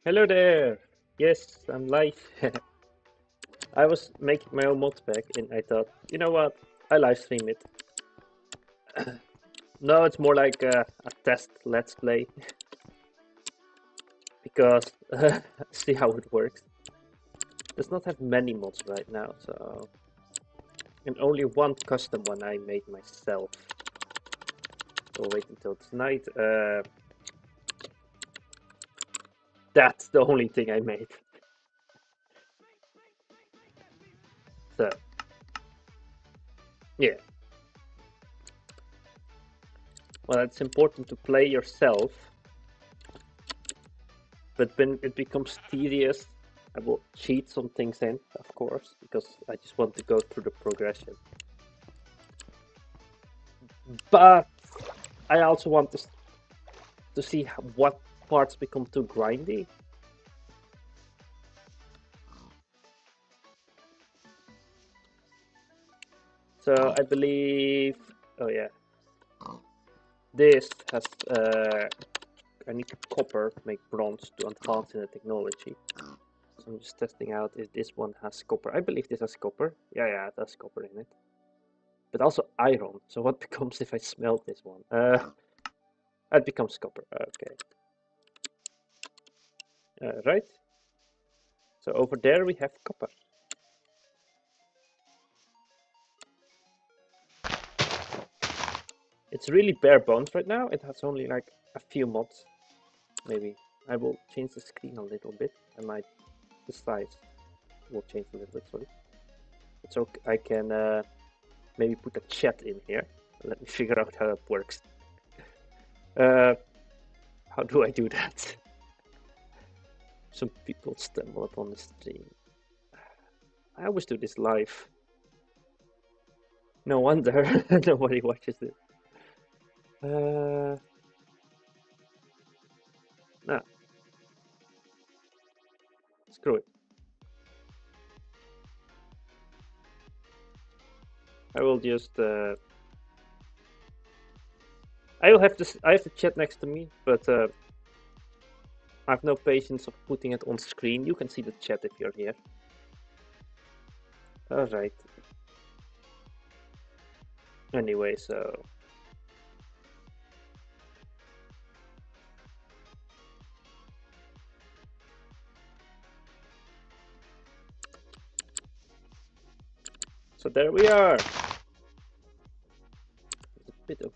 Hello there! Yes, I'm live. I was making my own modpack and I thought, you know what? I live stream it. No, it's more like a test let's play because see how it works. Does not have many mods right now, so and only one custom one I made myself. So wait until tonight. That's the only thing I made. So yeah. Well, it's important to play yourself, but when it becomes tedious, I will cheat some things in, of course, because I just want to go through the progression. But I also want to see what parts become too grindy. So I believe, oh yeah, this has, I need copper to make bronze to advance in the technology. So I'm just testing out if this one has copper. I believe this has copper. Yeah, it has copper in it. But also iron. So what becomes if I smelt this one? It becomes copper. Okay. Right. So over there we have copper. It's really bare bones right now. It has only like a few mods. Maybe I will change the screen a little bit. The size will change a little bit. Sorry. So I can maybe put a chat in here. Let me figure out how it works. How do I do that? Some people stumble upon the stream. I always do this live. No wonder nobody watches it. No. Screw it. I will just. I will have this. I have the chat next to me, but I have no patience of putting it on screen. You can see the chat if you're here. All right. Anyway, so. So there we are. There's a bit of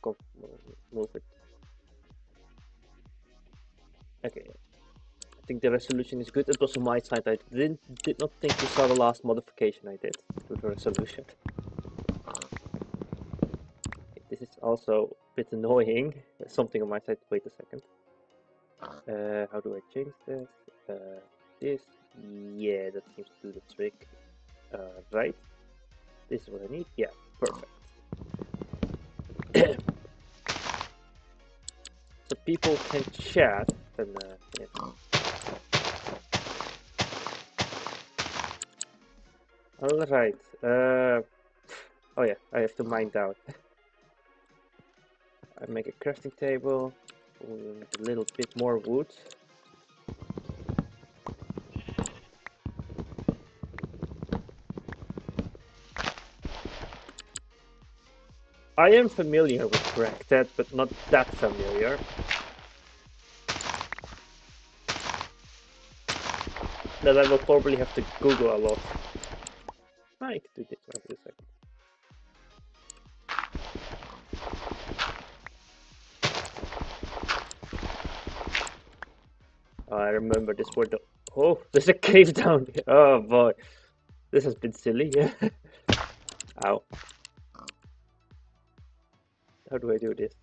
move it. Okay. I think the resolution is good. It was on my side. I did not think you saw the last modification I did to the resolution. This is also a bit annoying. There's something on my side. Wait a second. How do I change this? This. Yeah, that seems to do the trick. Right. This is what I need. Yeah, perfect. So people can chat and yeah. All right. Oh yeah, I have to mine down. I make a crafting table. A little bit more wood. I am familiar with Cracked, but not that familiar. That I will probably have to Google a lot. I can do this right in a second. I remember this word. Oh, there's a cave down here. Oh boy, this has been silly. Ow. How do I do this?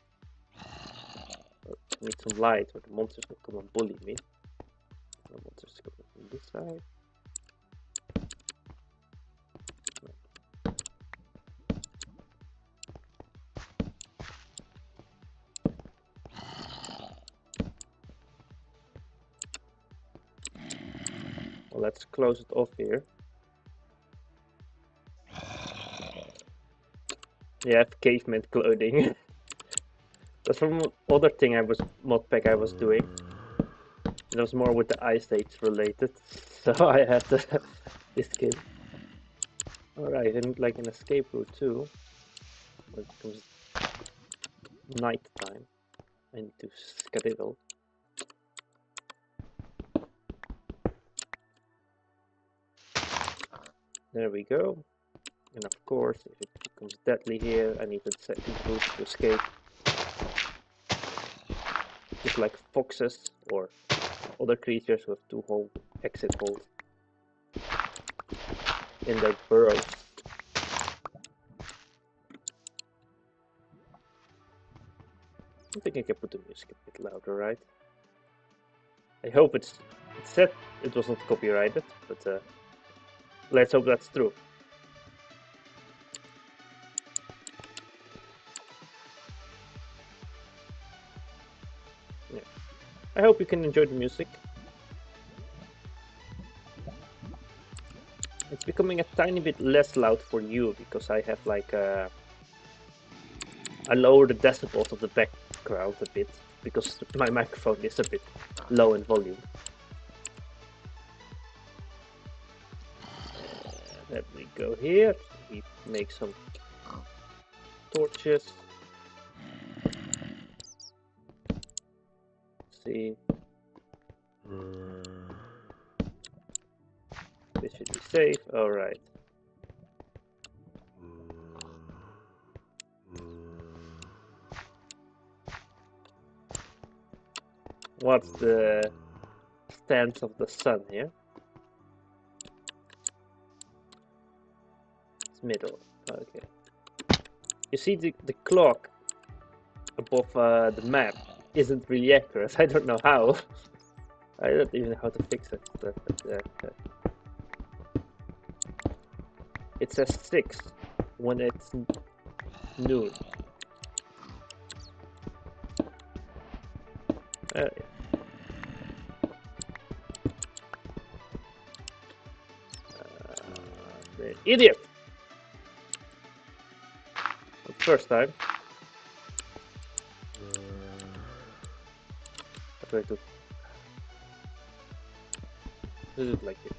I need some light, or the monsters will come and bully me. The monsters come from this side. Well, let's close it off here. Yeah, I have caveman clothing. That's from other thing modpack I was doing. It was more with the Ice Age related, so I had this game. Alright, and like an escape route too. When it becomes night time, I need to skedaddle. There we go. And of course, if it becomes deadly here, I need a second boost to escape. Just like foxes or other creatures with two exit holes in their burrows. I think I can put the music a bit louder, right? I hope it said it was not copyrighted, but let's hope that's true. Yeah. I hope you can enjoy the music. It's becoming a tiny bit less loud for you because I have like I lower the decibels of the background a bit because my microphone is a bit low in volume. Let me go here. We make some torches. Let's see. This should be safe. Alright. What's the stance of the sun here? It's middle. Okay. You see the clock above the map isn't really accurate. I don't know how. I don't even know how to fix it. It says 6 when it's noon. Idiot! First time. I try to do it like this.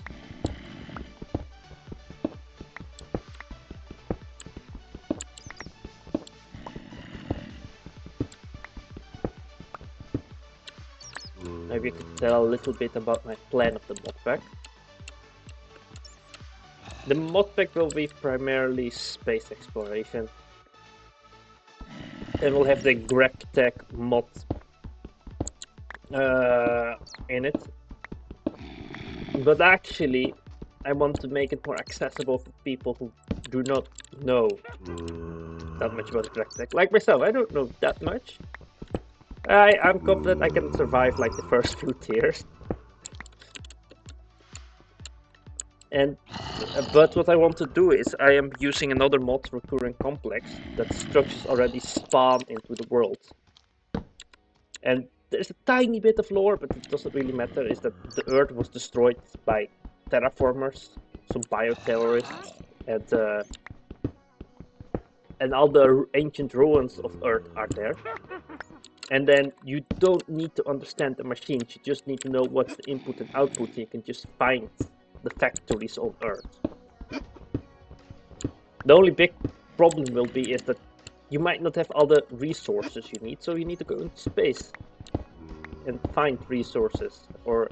Maybe I could tell a little bit about my plan of the modpack. The modpack will be primarily space exploration. And we'll have the GregTech mod in it. But actually, I want to make it more accessible for people who do not know that much about GregTech. Like myself, I don't know that much. I'm confident I can survive like the first few tiers. And but what I want to do is I am using another mod, recurrent complex, that structures already spawn into the world. And there's a tiny bit of lore, but it doesn't really matter, is that the Earth was destroyed by terraformers, some bioterrorists, and all the ancient ruins of Earth are there. And then you don't need to understand the machines, you just need to know what's the input and output, and you can just find the factories on Earth. The only big problem will be is that you might not have all the resources you need, so you need to go into space and find resources or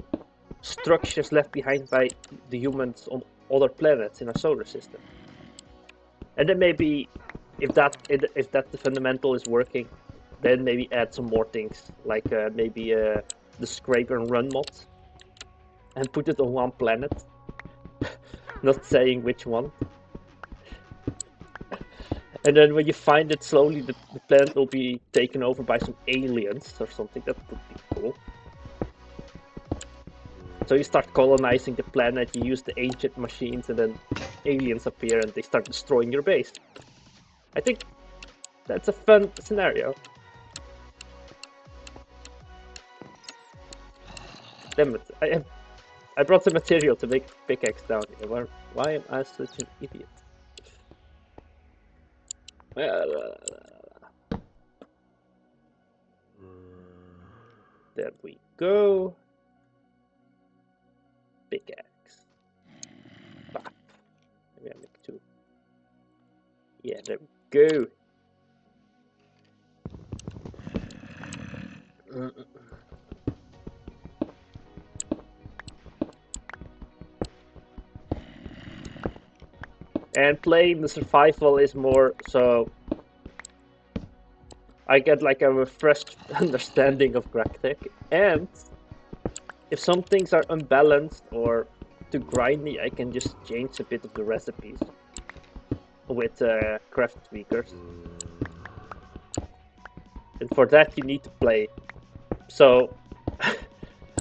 structures left behind by the humans on other planets in our solar system. And then maybe if that the fundamental is working, then maybe add some more things like maybe the scrape and run mod and put it on one planet. Not saying which one. And then when you find it slowly, the planet will be taken over by some aliens or something. That would be cool. So you start colonizing the planet, you use the ancient machines, and then aliens appear and they start destroying your base. I think that's a fun scenario. Damn it, I brought some material to make pickaxe down here. Why am I such an idiot? There we go. Yeah, there we go. And playing the survival is more so I get like a refreshed understanding of GragTech, and if some things are unbalanced or too grindy, I can just change a bit of the recipes with craft tweakers. And for that you need to play. So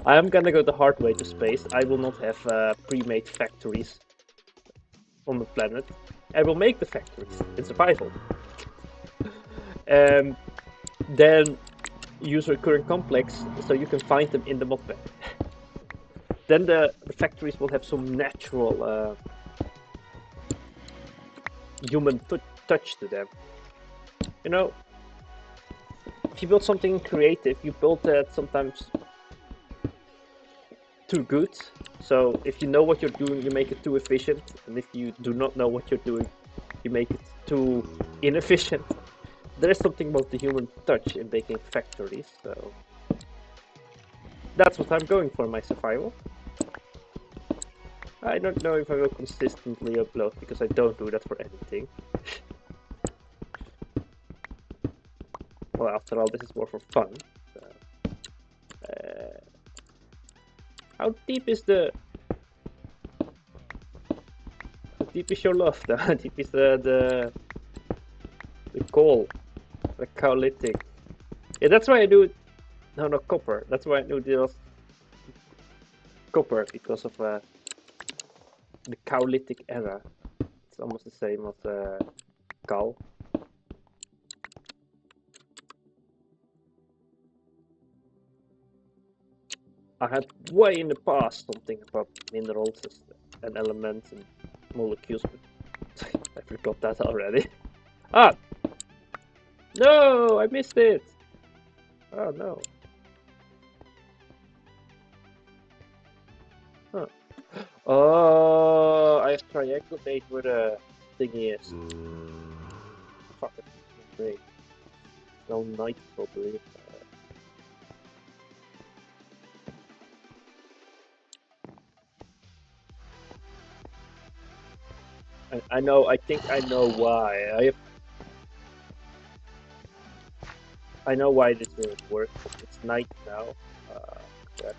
I am gonna go the hard way to space. I will not have pre-made factories on the planet. I will make the factories in survival. And then use recurring complex so you can find them in the modpack. Then the factories will have some natural human touch to them. You know, if you build something creative, you build that sometimes too good. So if you know what you're doing, you make it too efficient. And if you do not know what you're doing, you make it too inefficient. There is something about the human touch in making factories, so that's what I'm going for in my survival. I don't know if I will consistently upload, because I don't do that for anything. Well, after all, this is more for fun. So, how deep is the... How deep is your love, though? How deep is the coal? The cowlitic? Yeah, that's why I do it... No, no, copper. That's why I do this copper, because of the cowlitic era. It's almost the same as cow. I had way in the past something about minerals and elements and molecules, but I forgot that already. Ah! No! I missed it! Oh no. Huh. Oh, I have triangulate where the thingy is. Fuck it, it's great. No night probably. I know, I think I know why. I know why this didn't work. It's night now. Yeah.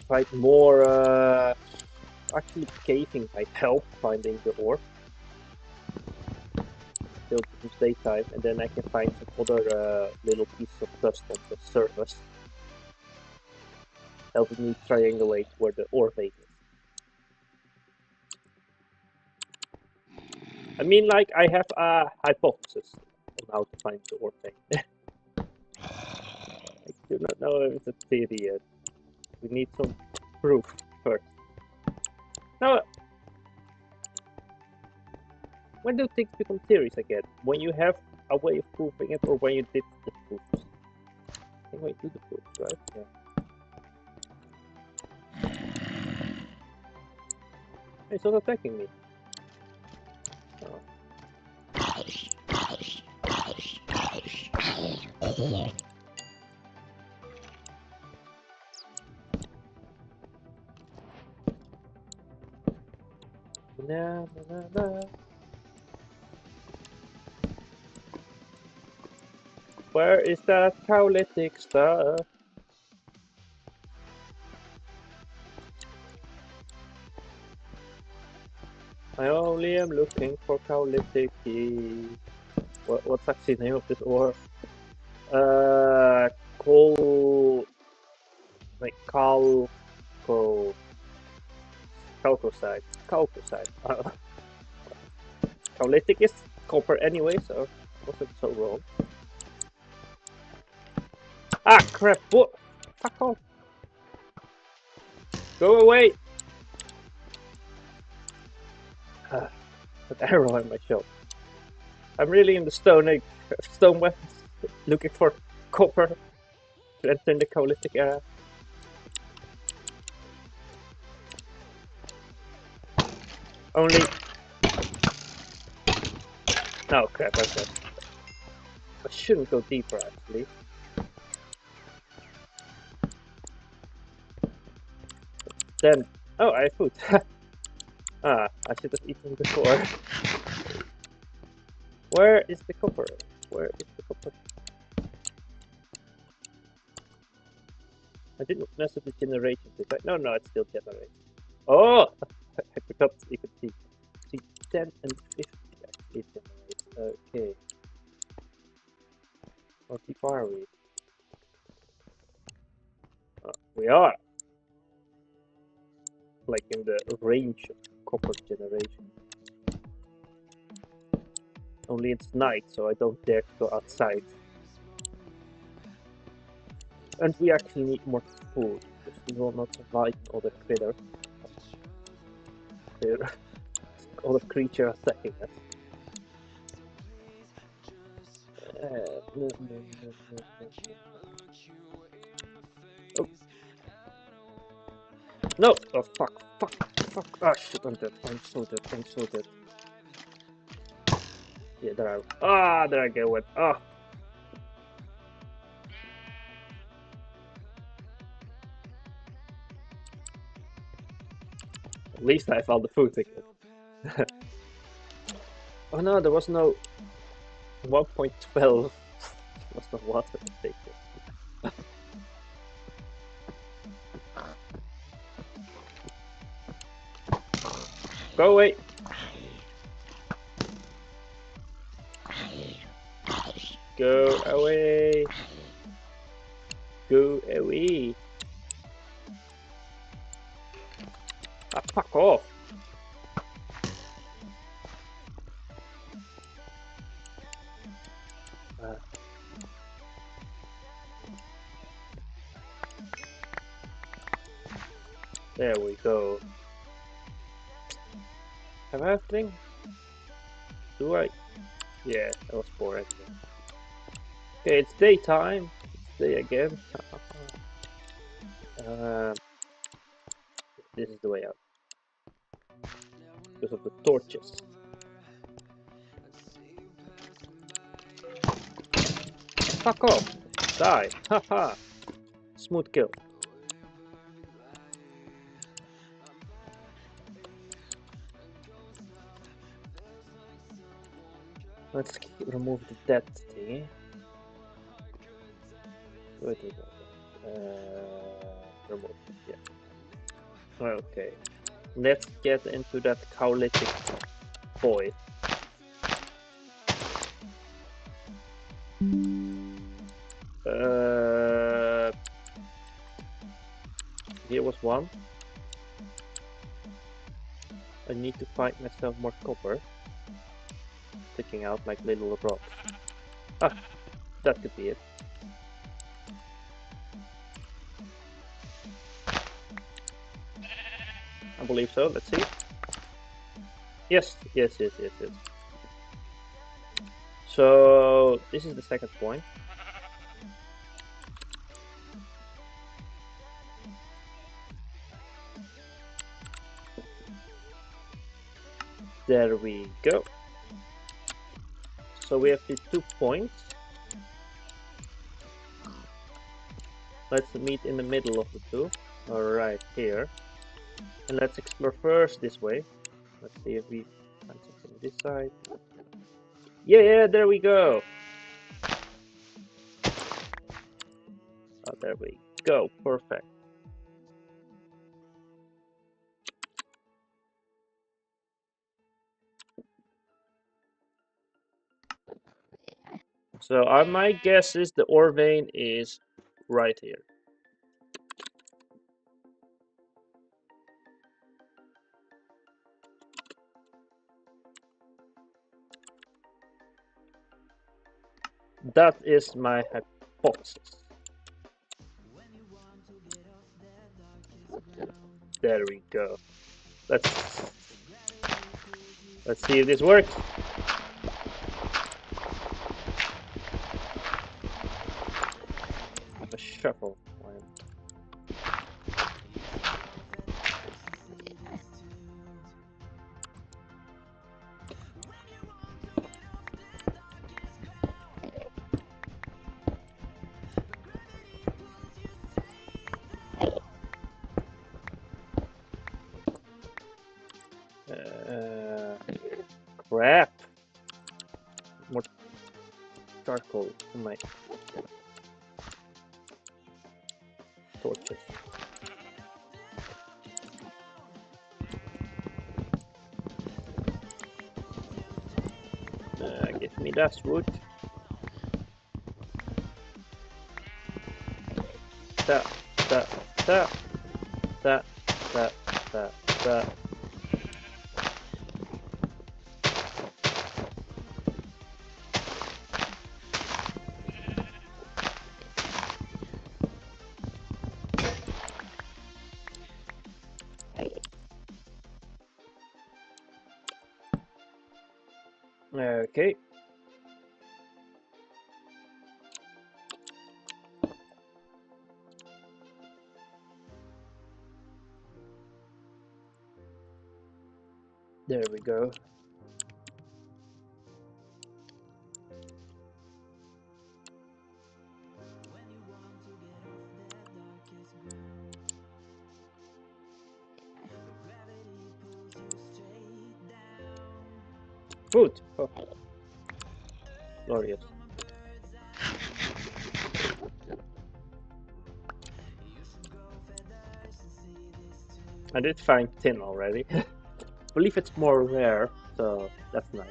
Find more, actually caving might help finding the ore. Till it becomes daytime, and then I can find some other little pieces of dust on the surface, helping me triangulate where the ore vein is. I mean, like, I have a hypothesis on how to find the ore vein. I do not know if it's a theory yet. We need some proof first. Now, when do things become theories again? When you have a way of proving it, or when you did the proofs? I think we do the proofs, right? Yeah. It's not attacking me. Oh. Na, na, na, na. Where is that cowlitic stuff? I only am looking for cowlitic key. What's actually the name of this ore? Coal... Like calcosite. Calcosite. Cowlitic is copper anyway, so I wasn't so wrong. Ah, crap! What? Fuck off! Go away! An arrow in my shell. I'm really in the stone weapons, looking for copper to enter in the Cowlitic era. Only Oh crap, okay. I shouldn't go deeper actually. Then, oh, I have food. Ah, I should have eaten before. Where is the copper? Where is the copper? I didn't mess with the generation, did I? No, no, it still generates. Oh! I forgot you could see. See, 10 and 50 actually generates. Okay. How deep are we? We are! Like in the range of copper generation. Only it's night, so I don't dare to go outside. And we actually need more food, because we will not survive other critter. Other creature attacking us. No, no, no, no, no, no. Oh. No! Oh, fuck, fuck, fuck. Ah, shit, I'm dead. I'm so dead. I'm so dead. Yeah, there I go. Ah! At least I found the food again. Oh no, there was no 1.12. There was no water to take it. Go away! Go away! Go away! Ah, fuck off! There we go. Have I everything? Do I? Yeah, that was boring. Okay, it's daytime. It's day again. This is the way out. Because of the torches. Fuck off! Die! Haha! Smooth kill. Let's remove the dead thingy. Wait. Remove it, yeah. Okay. Let's get into that cowlitic boy. Here was one. I need to find myself more copper. Sticking out like little rocks. Ah, that could be it. I believe so, let's see. Yes. So, this is the second point. There we go. So we have the 2 points. Let's meet in the middle of the two. Alright, here. And let's explore first this way. Let's see if we find something on this side. Yeah, there we go. Oh, there we go. Perfect. So my guess is the ore vein is right here. That is my hypothesis. There we go. Let's see if this works. A shuffle. my torches. Give me that wood. That. Okay. There we go. Food! Oh. Glorious. I did find tin already. I believe it's more rare, so that's nice.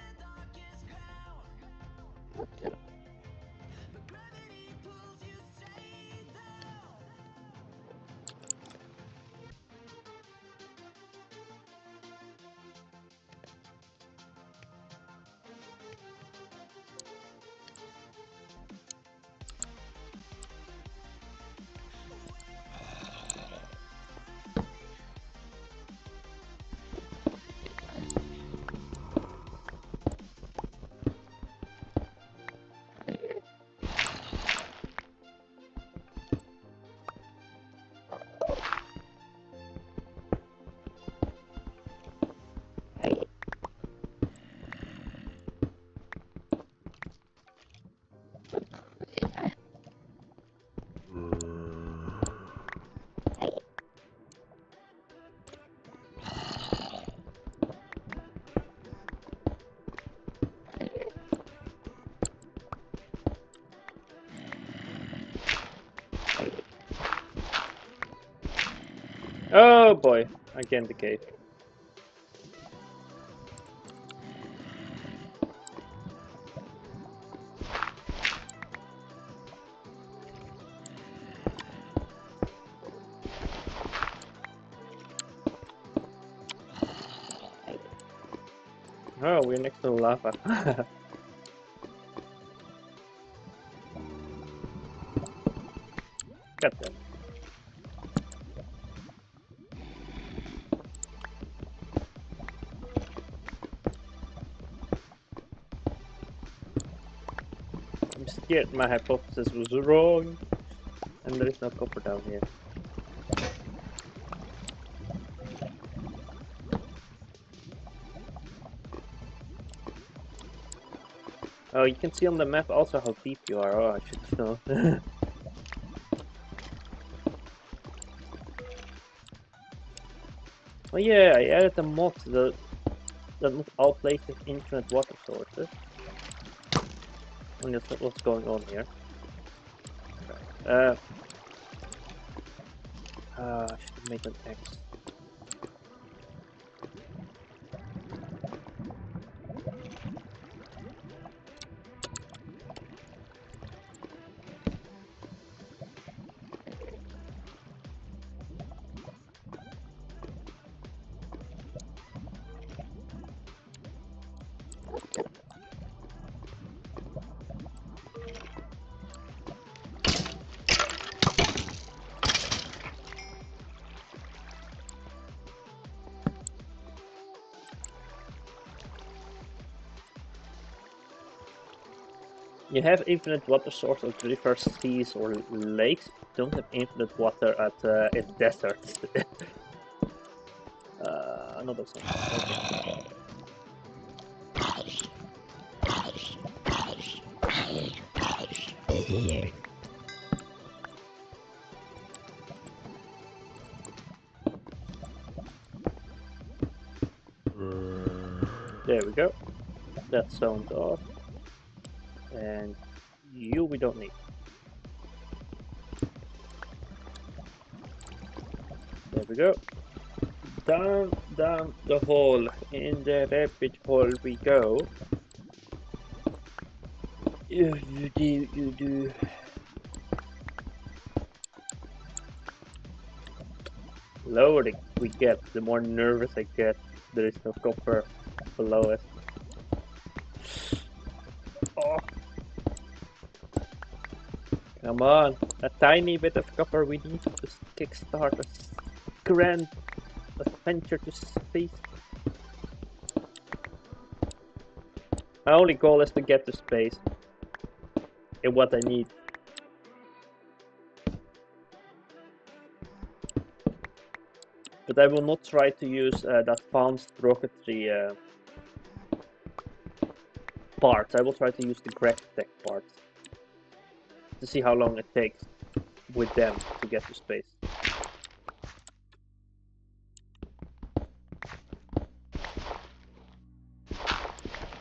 Oh boy, again the cave. Oh, we're next to the lava. Got that. I'm scared my hypothesis was wrong. And there is no copper down here. Oh, you can see on the map also how deep you are. Oh, I should know. Oh yeah, I added a mod that not all places infinite water sources. And that's what's going on here. Right. I should have made an X. You have infinite water source at rivers, seas, or lakes. You don't have infinite water at in deserts. Another song. Okay. There we go. That sound off. And You we don't need. There we go. Down the hole. In the rabbit hole we go. You do. Lower we get, the more nervous I get. There is no copper below us. Oh. Come on, a tiny bit of copper we need to kickstart a grand adventure to space. My only goal is to get to space. And what I need. But I will not try to use the advanced rocketry parts. I will try to use the tech parts. To see how long it takes with them to get to space.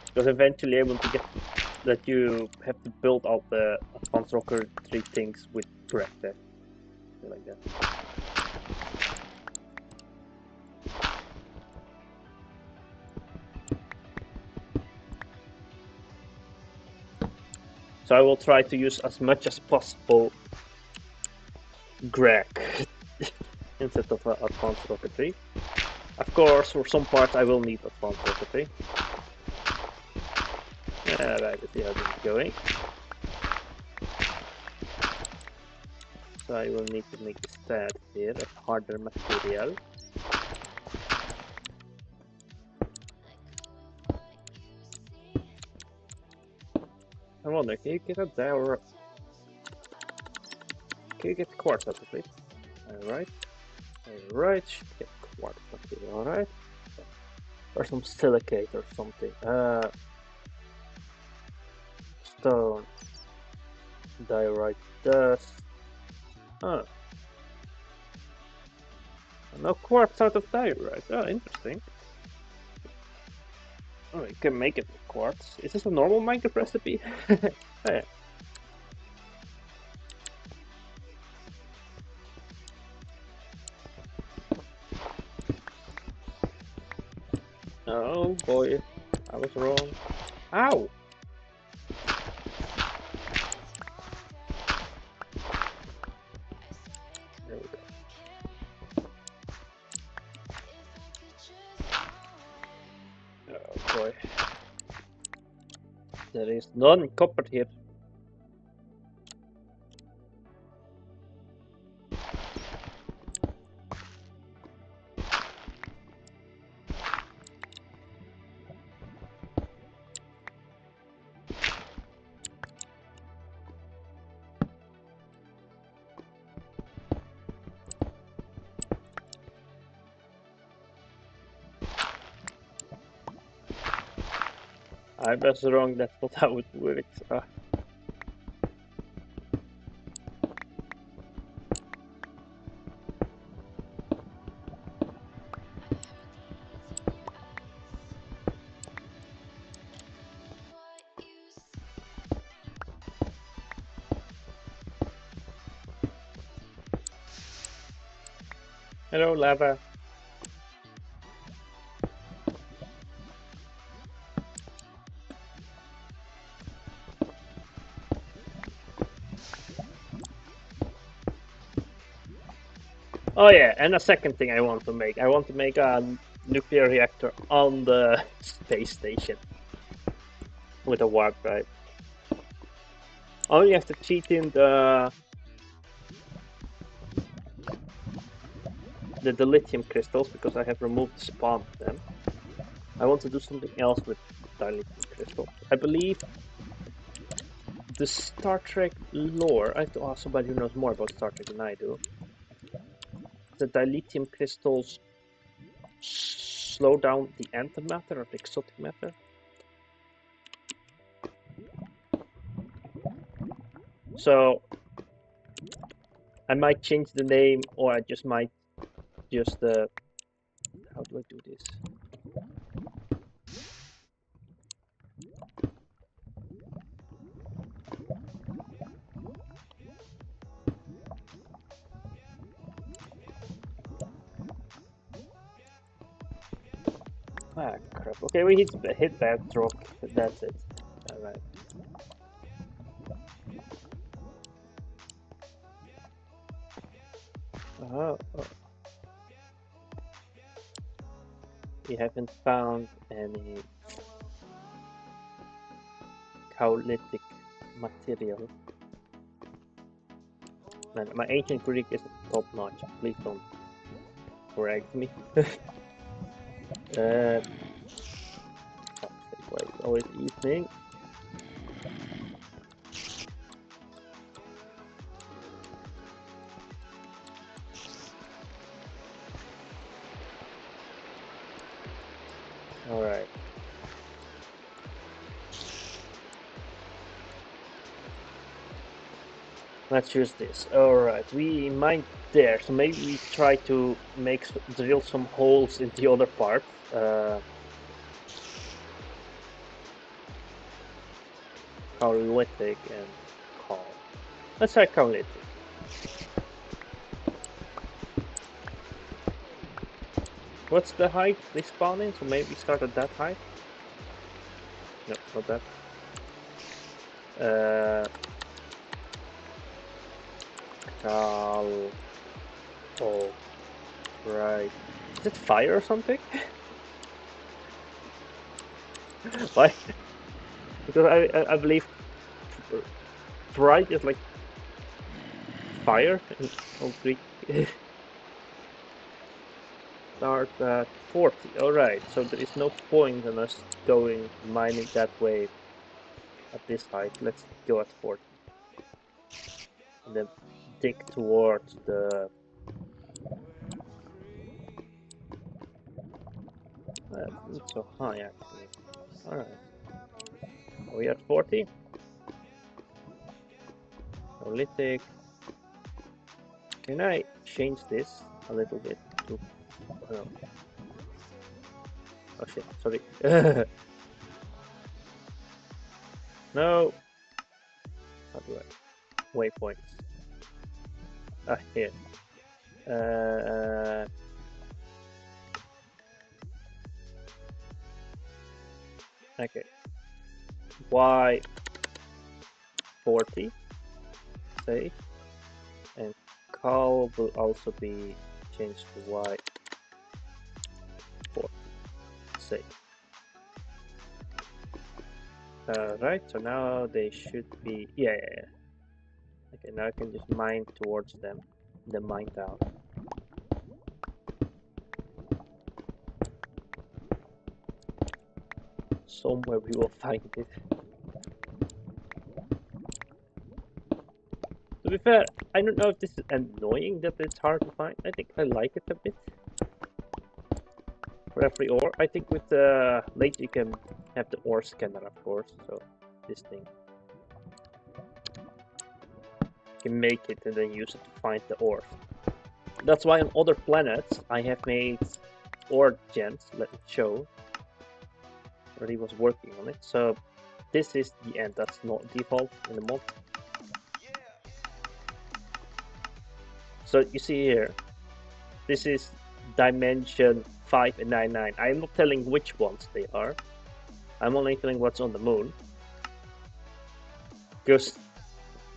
Because eventually I want to get that you have to build out the advanced rocketry things with tech. Like that. So I will try to use as much as possible Greg instead of advanced rocketry. Of course, for some parts I will need advanced rocketry. Right, let's see how this is going. So I will need to make a stat here of harder material. I wonder, can you get a dior? Can you get quartz out of it? Alright, should get quartz material, alright. Or some silicate or something. Stone. Diorite dust. Oh. No quartz out of diorite. Oh, interesting. Oh, you can make it with quartz. Is this a normal Minecraft recipe? Oh, yeah. Oh boy, I was wrong. Ow! There we go. Oh boy. There is none copper here. I was wrong, that's not how it works. Hello, lava. Oh yeah, and a second thing I want to make. I want to make a nuclear reactor on the space station with a warp drive. Only have to cheat in the lithium crystals because I have removed the spawn of them. I want to do something else with dilithium crystals. I believe the Star Trek lore. I have to ask somebody who knows more about Star Trek than I do. The dilithium crystals slow down the antimatter or the exotic matter. So I might change the name, or I just might just how do I do this? Ah, crap. Okay, we hit bedrock. That's it. Alright. Oh, we haven't found any Caolytic material. Man, my ancient Greek is top notch. Please don't correct me. uh, why it's always evening. Alright. Let's use this. Alright, we mined there, so maybe we try to drill some holes in the other part. Caolytic and Cal. Let's try Caolytic. What's the height they spawn in? So maybe start at that height? No, not that. Cal. Oh, right. Is it fire or something? Why? Because I believe bright is like fire in old Greek. Start at 40. Alright, so there is no point in us going mining that way at this height. Let's go at 40. And then dig towards the... not so high actually. Alright. Are we at 40? Caolytic. Can I change this a little bit to... Oh, oh shit, sorry. No! How do I... Waypoints. Ah, here. Okay. Y 40, say, and Cal will also be changed to Y 40, say. Right, so now they should be, yeah. Okay, now I can just mine towards them, then mine down. Somewhere we will find it. To be fair, I don't know if this is annoying that it's hard to find. I think I like it a bit. For every ore, I think with the later you can have the ore scanner, of course. So this thing you can make it and then use it to find the ore. That's why on other planets I have made ore gens. Let me show. Already was working on it. So this is the end. That's not default in the mod. So you see here, this is dimension 5 and 99. I'm not telling which ones they are. I'm only telling what's on the moon. Because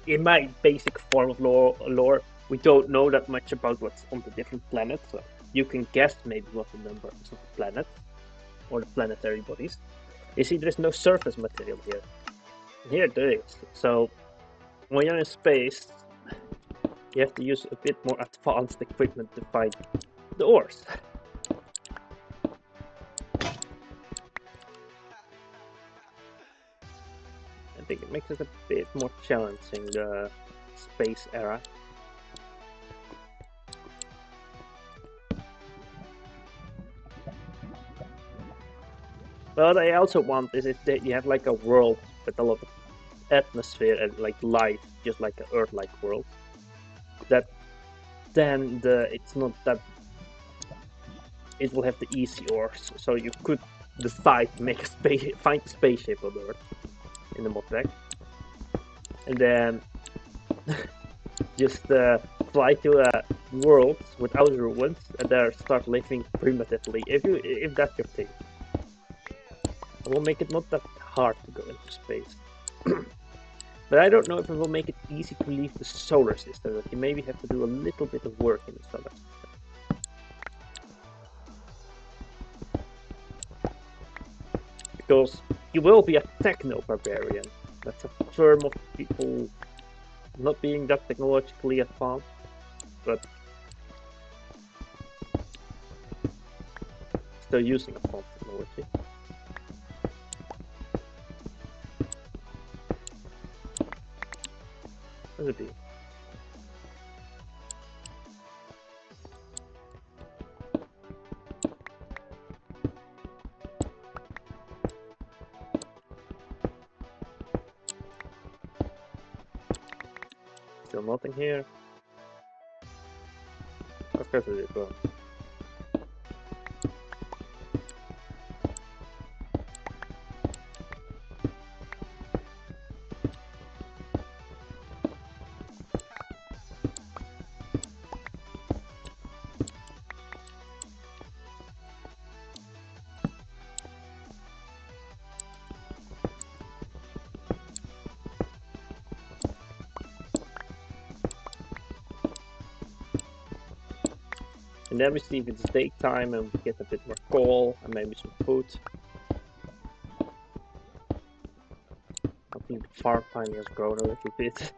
in my basic form of lore, we don't know that much about what's on the different planets. So you can guess maybe what the number is of the planet or the planetary bodies. You see, there's no surface material here. Here there is. So when you're in space, you have to use a bit more advanced equipment to find the ores. I think it makes it a bit more challenging, the space era. But I also want is if you have like a world with a lot of atmosphere and like life, just like an Earth-like world, that then it's not that it will have the easy ores, so you could decide to make find a spaceship on Earth in the modpack, and then just fly to a world without ruins and there start living primitively if that's your thing. It will make it not that hard to go into space. But I don't know if it will make it easy to leave the solar system, that you maybe have to do a little bit of work in the solar system. Because you will be a techno-barbarian. That's a term of people not being that technologically advanced, but still using advanced technology. What's it be? Still nothing here. Of course it is, well. And then we see if it's daytime and we get a bit more coal and maybe some food. Hopefully the farm finally has grown a little bit.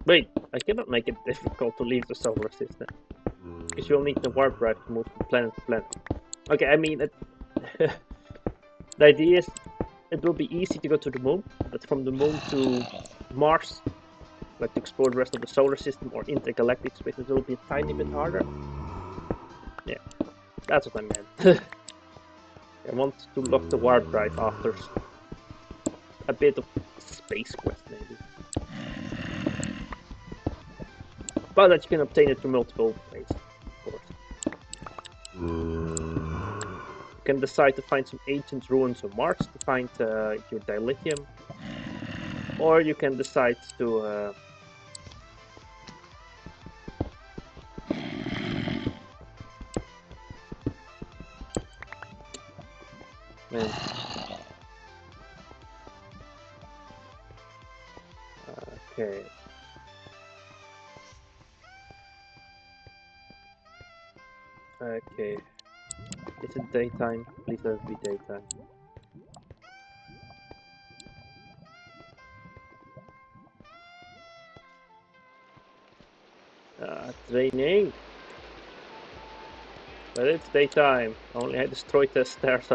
Wait, I cannot make it difficult to leave the solar system. Because you'll need the warp drive to move from planet to planet. Okay, I mean, the idea is it will be easy to go to the moon, but from the moon to Mars, like to explore the rest of the solar system or intergalactic space, it will be a tiny bit harder. Yeah, that's what I meant. I want to lock the warp drive after a bit of space quest, maybe. But that you can obtain it through multiple ways, of course. You can decide to find some ancient ruins on Mars to find your dilithium, or you can decide to okay. Okay. Is it daytime? Please let it be daytime. It's raining. But it's daytime. Only I destroyed the stairs.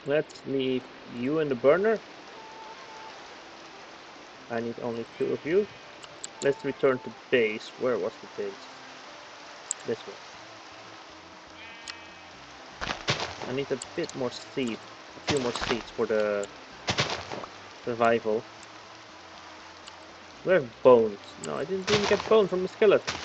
Let's leave you in the burner. I need only 2 of you. Let's return to base. Where was the base? This one. I need a bit more seed. A few more seeds for the survival. Where have bones? No, I didn't even get bone from the skeleton.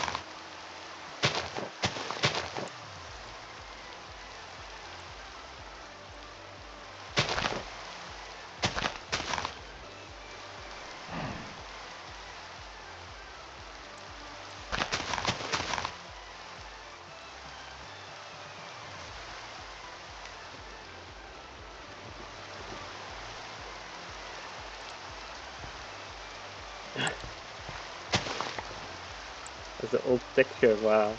That's the old texture, wow.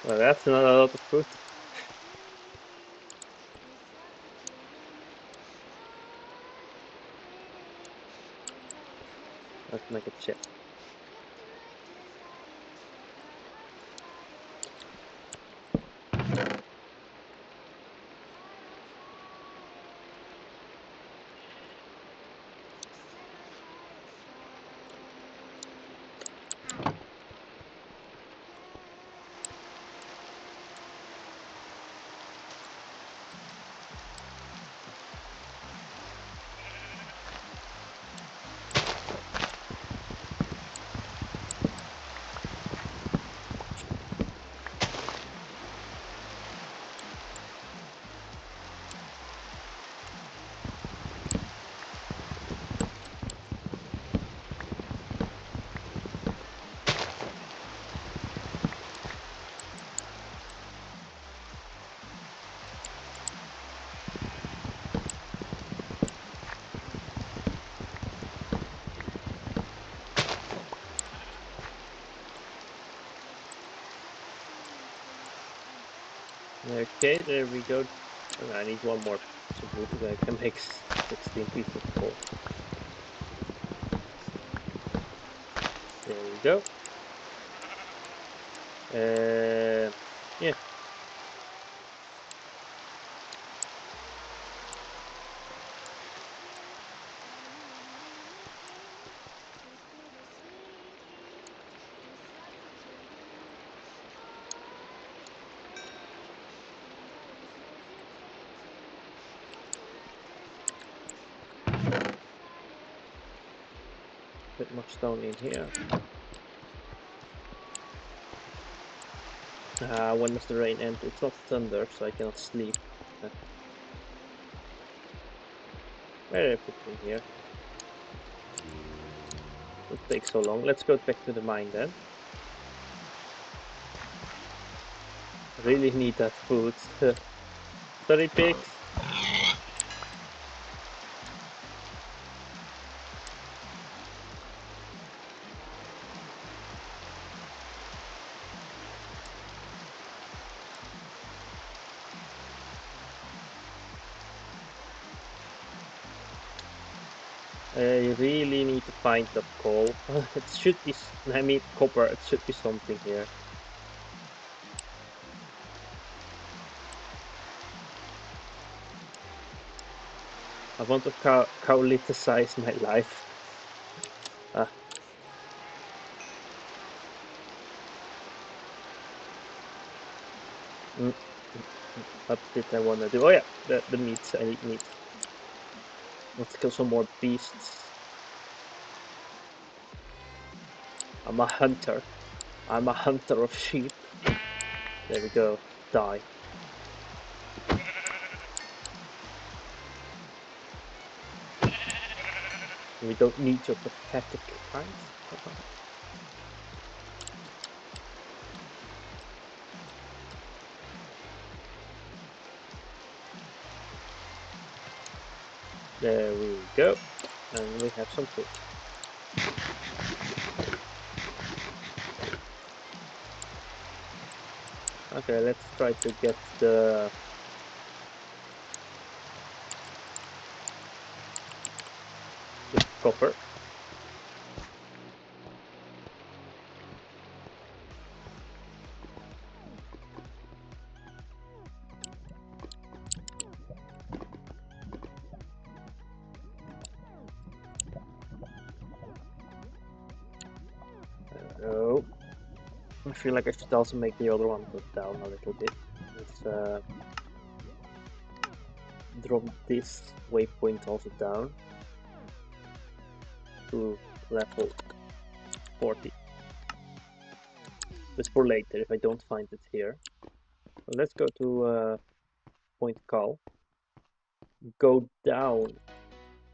Well, that's not a lot of food. Let's make a chest. Okay, there we go. Oh, I need one more wood so I can make 16 pieces of coal. There we go. Yeah. Bit more stone in here. When does the rain end? It's not thunder, so I cannot sleep. Why did I put it in here? It takes so long. Let's go back to the mine then. Really need that food. Sorry, pigs. I really need to find that coal. It should be, I mean copper, it should be something here. I want to cowliticize my life. What did I want to do? Oh yeah, the meats. I need meat. Let's kill some more beasts. I'm a hunter. I'm a hunter of sheep. There we go. Die. We don't need your pathetic kind. There we go. And we have some food. Okay, let's try to get the copper. Oh, I feel like I should also make the other one go down a little bit. Let's drop this waypoint also down to level 40. It's for later if I don't find it here. So let's go to Point Call. Go down.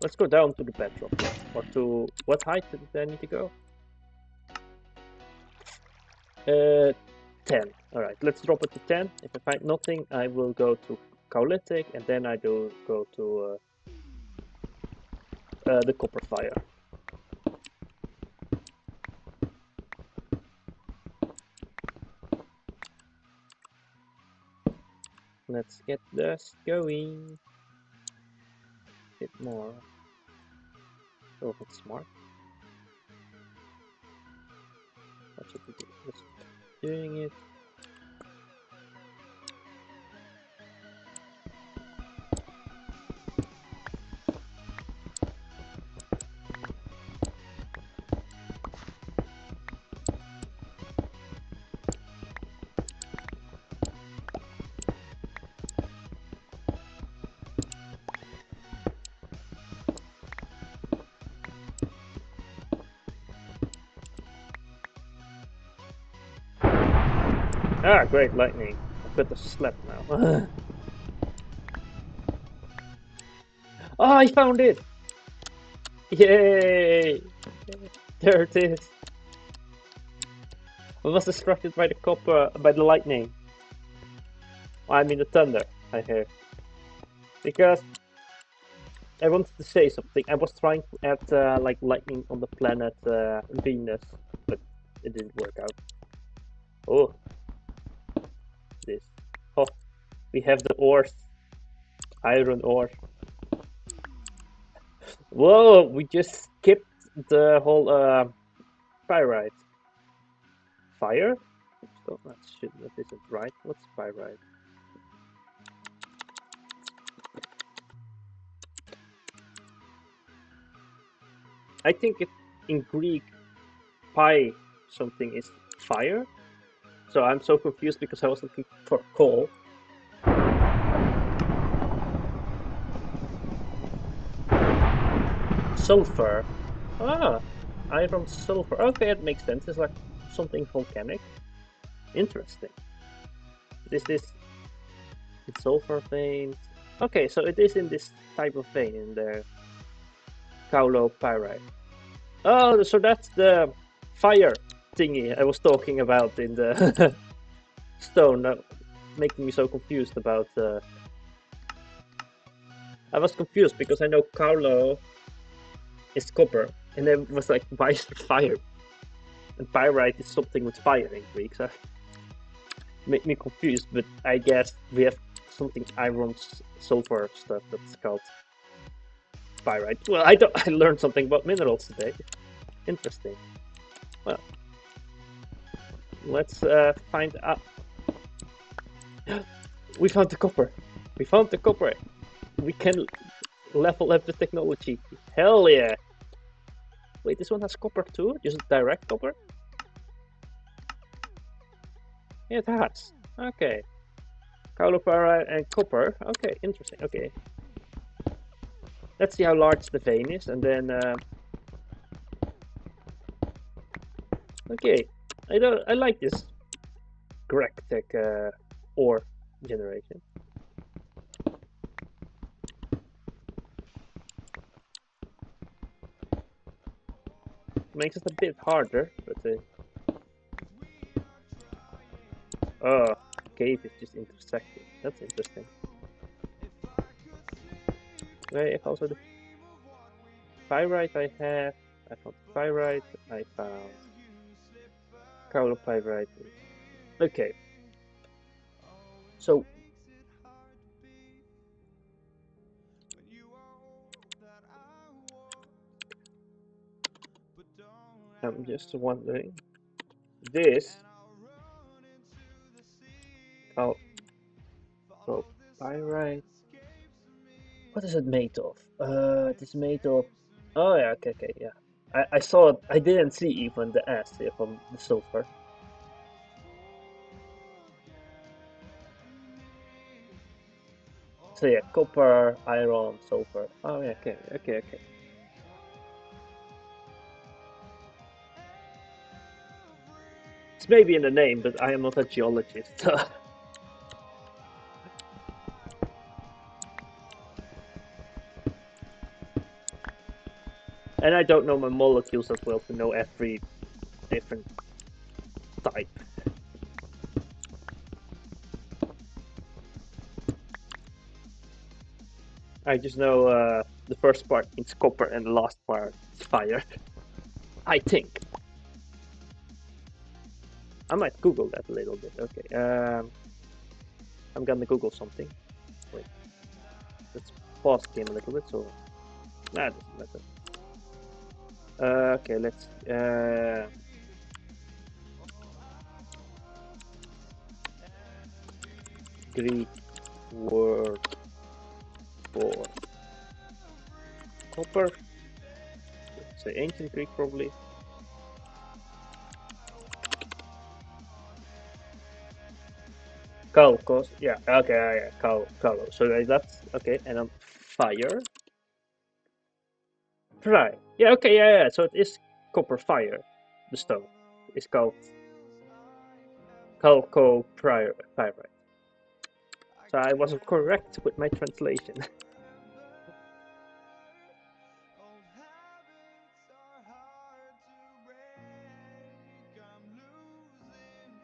Let's go down to the bedrock. Or to what height did I need to go? 10. Alright, let's drop it to 10. If I find nothing, I will go to Cowlitic and then I do go to the copper fire. Let's get this going. A bit more. Oh, that's smart. What should we do? Just doing it. Ah, great lightning. I could have slept now. Oh, I found it! Yay! There it is. I was distracted by the copper, by the lightning. I mean the thunder, I hear. Because I wanted to say something. I was trying to add like lightning on the planet Venus, but it didn't work out. Oh, this. Oh, We have the ores. Iron ore. Whoa, we just skipped the whole pyrite. Fire? Oh, that isn't right. What's pyrite? I think in Greek, pi something is fire. So I'm so confused because I was looking for coal. Sulfur. Ah, iron sulfur. Okay, it makes sense. It's like something volcanic. Interesting. This is sulfur veins. Okay, so it is in this type of vein in the pyrite. Oh, so that's the fire thingy I was talking about in the stone. Making me so confused about. I was confused because I know Kaulo is copper, and then was like, why is it fire? And pyrite is something with fire in Greek, so make me confused. But I guess we have something iron sulfur stuff that's called pyrite. Well, I don't. I learned something about minerals today. Interesting. Well, let's find out. We found the copper. We found the copper. We can level up the technology. Hell yeah! Wait, this one has copper too? Just direct copper? Yeah, it has. Okay. Pyrite and copper. Okay, interesting. Okay. Let's see how large the vein is, and then. Okay, I like this Grectech ore generation. Makes it a bit harder, but oh, cave is just intersecting. That's interesting. I have also the pyrite I have. I found pyrite. I found pyrite. Okay. So I'm just wondering, this pyrite. What is it made of? It is made of. Oh yeah, okay, yeah. I saw it. I didn't see even the S from the sulfur. So yeah, copper, iron, sulfur. Oh yeah, okay. It's maybe in the name, but I am not a geologist. And I don't know my molecules as well to know every different type. I just know the first part is copper and the last part is fire. I think. I might Google that a little bit. Okay. I'm gonna Google something. Wait. Let's pause the game a little bit. So, nah, it doesn't matter. Okay, let's. Greek word for copper. Let's say ancient Greek, probably. Kalkos. Yeah. Okay. Yeah. Kalo. So that's okay. And then fire. Right. Yeah. Okay. Yeah. So it is copper fire. The stone is called pyrite. So I was correct with my translation.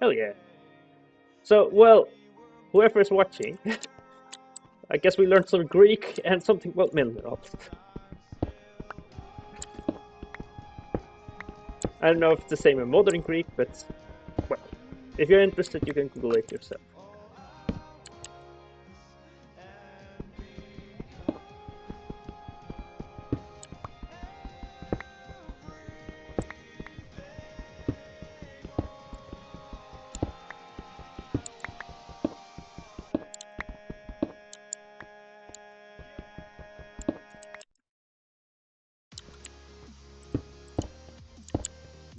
Hell yeah. So, well, whoever is watching, I guess we learned some Greek and something about minerals. I don't know if it's the same in modern Greek, but, well, if you're interested, you can Google it yourself.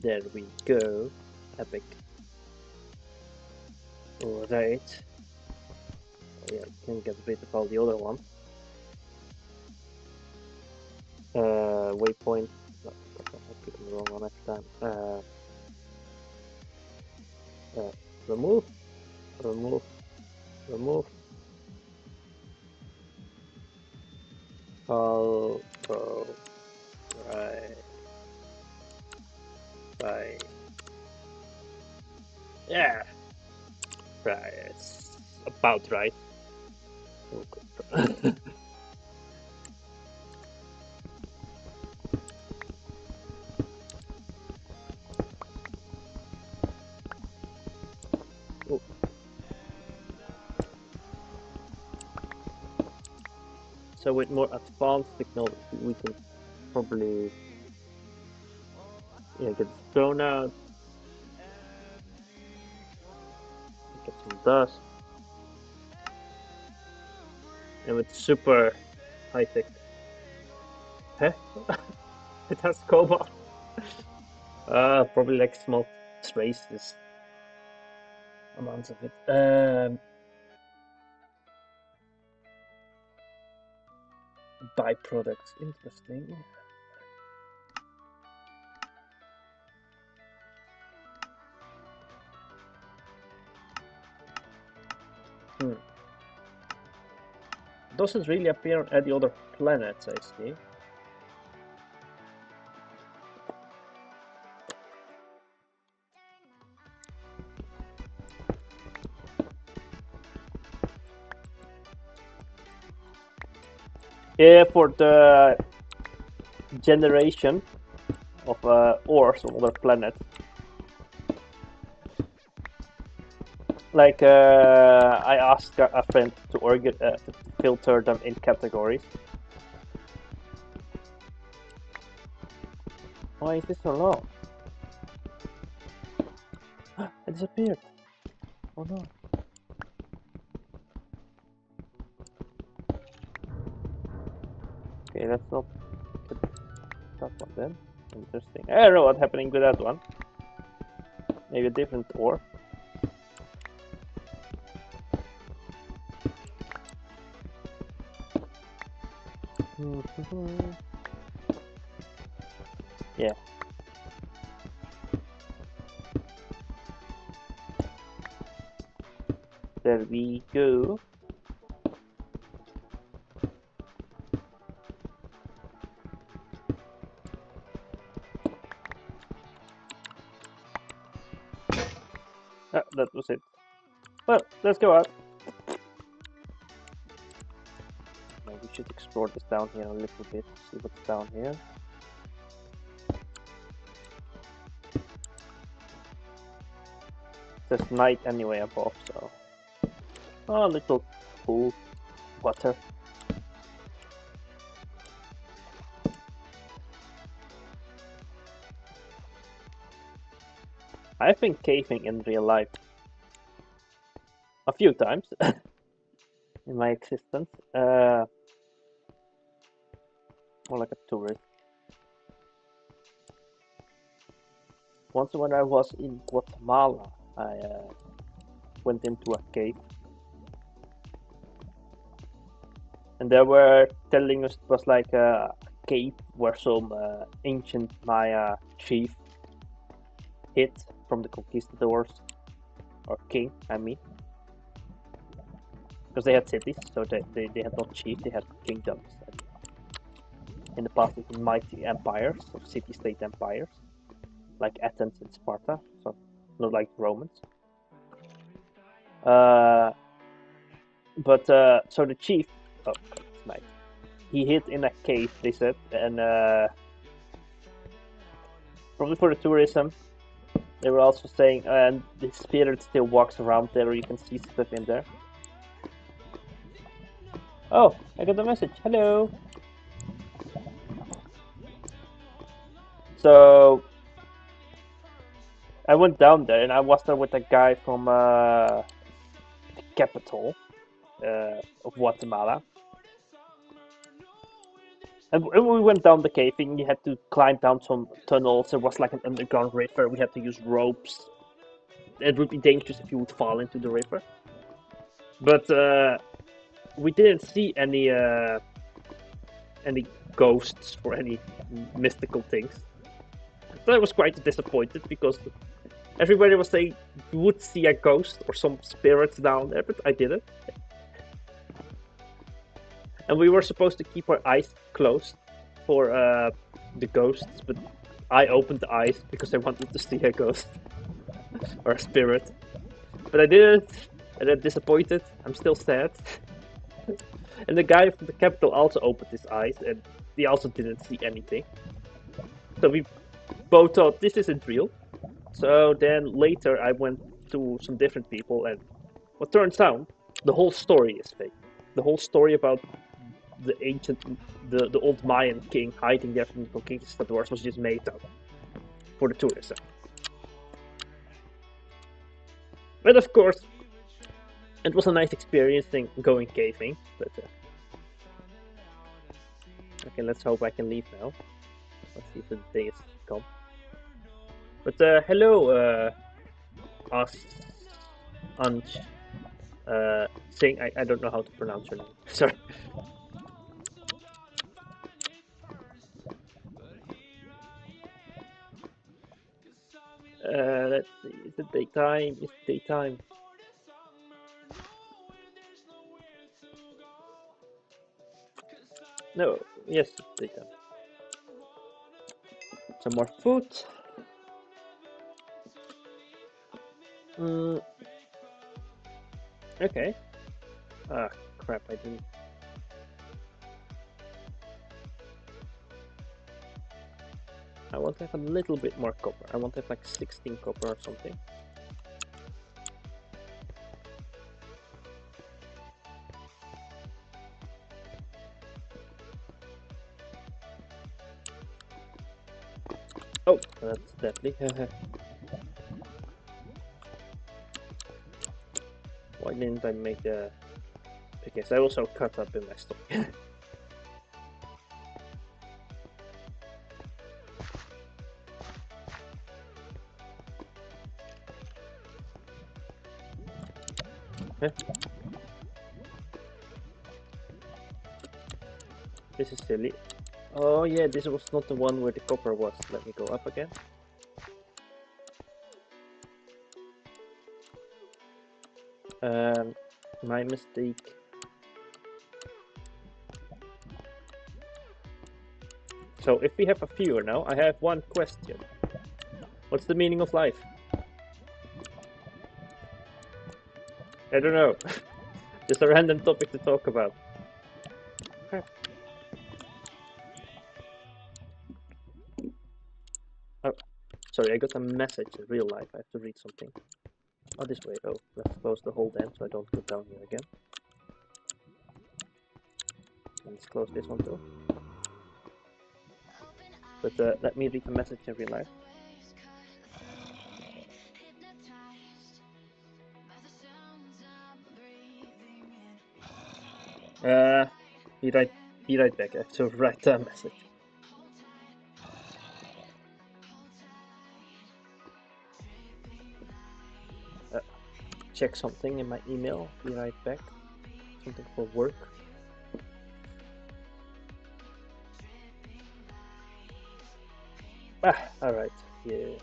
There we go. Epic. Alright. Oh, yeah, can get rid of all the other ones. Waypoint. No, I picked the wrong one next time. Remove. Remove. Remove. Oh, right. Right. Yeah. Right. It's about right. Oh, oh. So with more advanced technology, we can probably get this thrown out, get some dust, and with super high tech. Huh? It has cobalt. Probably like small traces amounts of it. Byproducts, interesting. Doesn't really appear on any other planets, I see. Yeah, for the generation of ores on other planets. Like I asked a friend to filter them in categories. Why is this so low? It disappeared. Oh no. Okay, that's not that one then. Interesting. I don't know what's happening with that one. Maybe a different ore. Yeah. There we go. Ah, that was it. Well, let's go out. Maybe we should explore this down here a little bit. See what's down here. There's night anyway above, so. Oh, a little pool, water. I've been caving in real life a few times in my existence. More like a tourist. Once when I was in Guatemala, I went into a cave. And they were telling us it was like a cave where some ancient Maya chief hid from the conquistadors, or king, I mean. Because they had cities, so they had not chiefs, they had kingdoms. And in the past, they had mighty empires, or city-state empires, like Athens and Sparta, so not like Romans. But so the chief, oh, it's night. He hid in a cave, they said, and probably for the tourism. They were also saying, and the spirit still walks around there, or you can see stuff in there. Oh, I got a message. Hello. So I went down there, and I was there with a guy from the capital of Guatemala. And when we went down the cave thing, you had to climb down some tunnels. There was like an underground river. We had to use ropes. It would be dangerous if you would fall into the river. But we didn't see any ghosts or any mystical things. So I was quite disappointed because everybody was saying you would see a ghost or some spirits down there, but I didn't. And we were supposed to keep our eyes closed for the ghosts, but I opened the eyes because I wanted to see a ghost or a spirit. But I didn't, and I'm disappointed. I'm still sad. And the guy from the capital also opened his eyes, and he also didn't see anything. So we both thought this isn't real. So then later I went to some different people, and what turns out, the whole story is fake. The whole story about the ancient, the old Mayan king hiding there from the conquistadors was just made up for the tourists. But of course, it was a nice experience going caving. But okay, let's hope I can leave now. Let's see if the day has come. But hello, us, Anj, Sing. I don't know how to pronounce your name. Sorry. Let's see. Is it daytime? It's daytime. No. Yes, it's daytime. Some more food. Mm, okay. Ah, crap! I didn't. I want to have a little bit more copper. I want to have like 16 copper or something. Oh, that's deadly. Why didn't I make a pickaxe? I also cut up in my stomach. This is silly. Oh yeah, this was not the one where the copper was. Let me go up again. My mistake. So if we have a viewer now, I have one question. What's the meaning of life? I don't know. Just a random topic to talk about. Oh, sorry, I got a message in real life. I have to read something. Oh, this way. Oh, let's close the hole then so I don't go down here again. Let's close this one too. But let me read the message in real life. Be right back. I have to write a message. Check something in my email. Be right back. Something for work. Ah, alright. Yeah.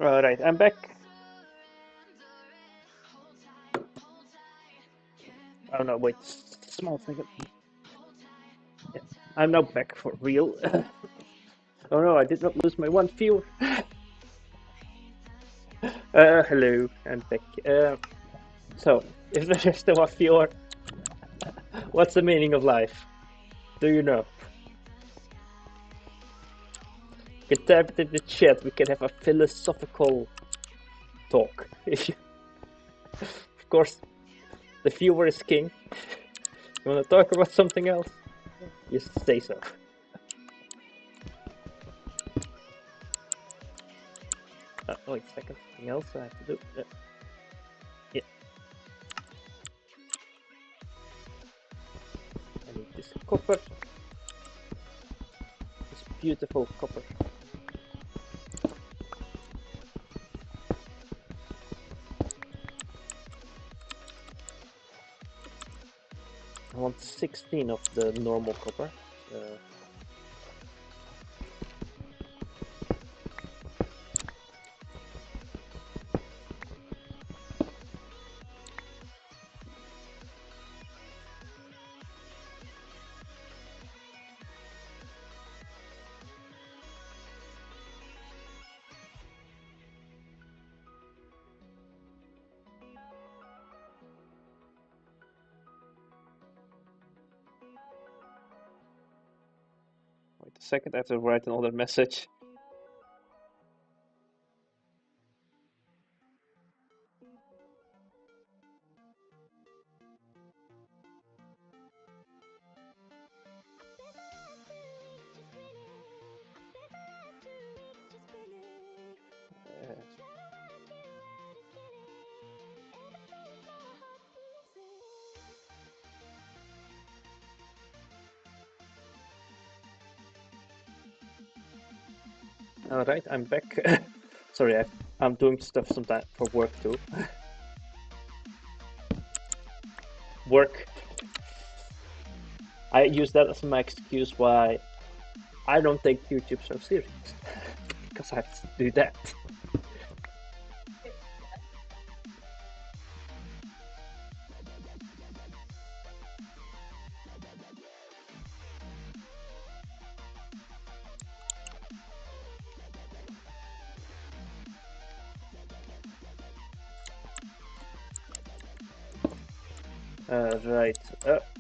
Alright, I'm back. Oh no, wait, small second. Yeah, I'm now back for real. Oh no, I did not lose my one viewer. Hello, I'm back. So, if there's still a viewer, what's the meaning of life? Do you know? You can type it in the chat, we can have a philosophical talk. Of course, the viewer is king. You want to talk about something else? Just say so. Wait a second, something else I have to do. Yeah. I need this copper. This beautiful copper. I want 16 of the normal copper. Wait a second, I have to write another message. Alright, I'm back. Sorry, I'm doing stuff sometimes for work too. Work. I use that as my excuse why I don't take YouTube so serious. Because I have to do that. Right,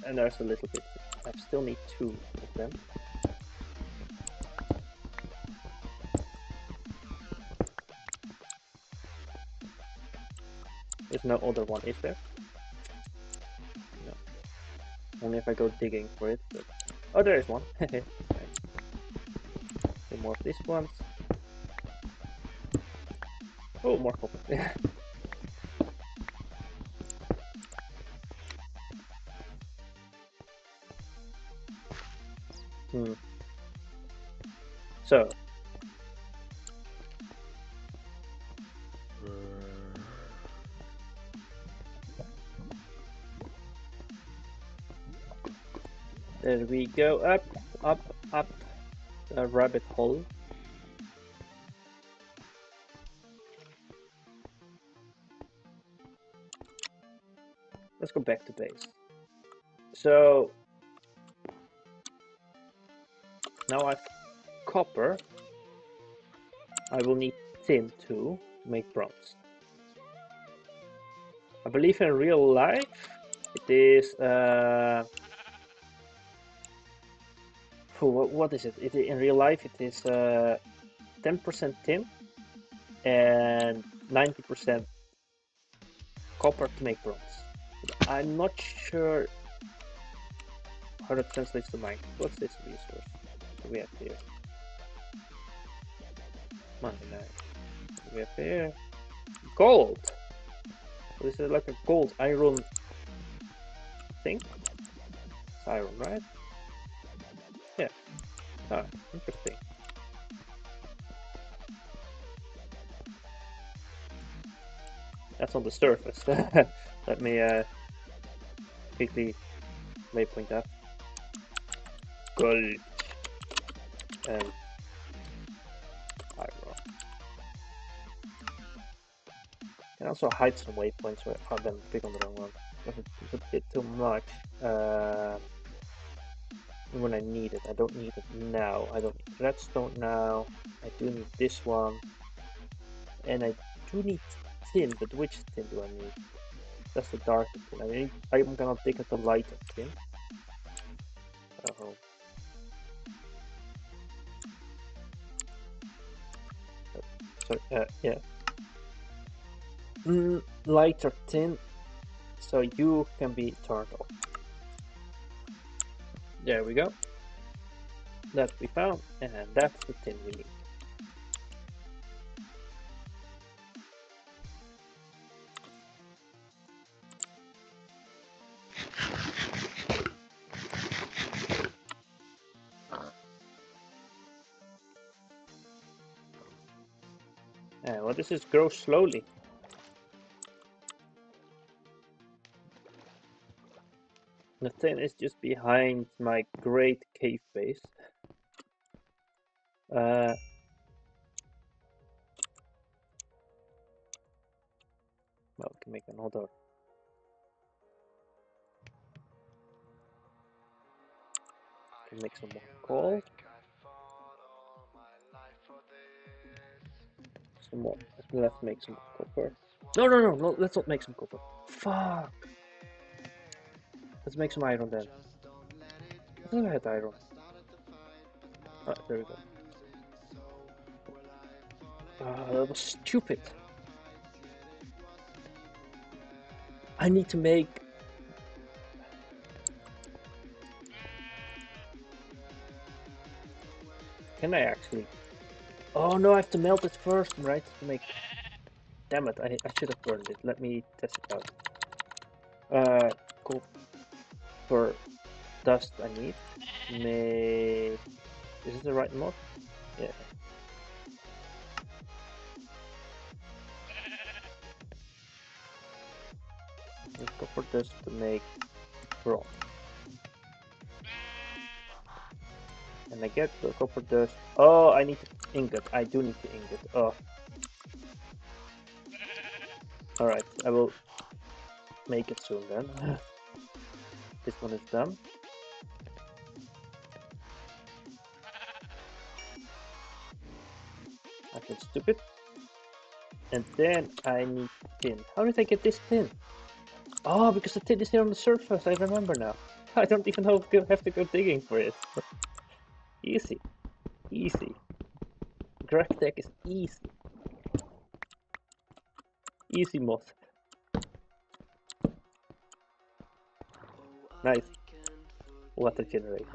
and there's a little bit. I still need 2 of them. There's no other one, is there? No. Only if I go digging for it. But... Oh, there is one. Right. Some more of these ones. Oh, more copper. So. There we go. Up, up, up. A rabbit hole. Let's go back to base. So now I have copper. I will need tin to make bronze. I believe in real life it is what is it? In real life it is 10% tin and 90% copper to make bronze. But I'm not sure how that translates to Minecraft. What's this resource we have here? Money, we have here gold. This is like a gold iron thing. It's iron, right? Yeah. Ah, interesting. That's on the surface. Let me quickly waypoint that. Gold and iron. can also hide some waypoints. Oh, then click on the wrong one. Because it's a bit too much. When I need it, I don't need it now. I don't need redstone now. I do need this one, and I do need tin. But which tin do I need? That's the darker tin. I'm gonna dig at the lighter tin. Oh. Sorry. Yeah. Lighter tin, so you can be turned off. There we go. That we found, and that's the tin we need. Well, this is grow slowly. The tin is just behind my great cave base. Well, we can make another. Can make some more coal. Some more. Let's make some copper. No, let's not make some copper. Fuck. Let's make some iron then. I thought I had iron. Ah, there we go. That was stupid. I need to make... Can I actually... Oh no, I have to melt it first, right? To make... Damn it, I should have burned it. Let me test it out. Copper dust I need. Is this the right mod? Yeah. Need copper dust to make bronze. And I get the copper dust. Oh, I need the ingot. I do need the ingot. Oh. Alright, I will make it soon then. This one is done. I feel stupid. And then I need tin. How did I get this tin? Oh, because the tin is here on the surface. I remember now. I don't even know if I have to go digging for it. Easy. Easy. Tech is easy. Easy mod. Nice. Water generator.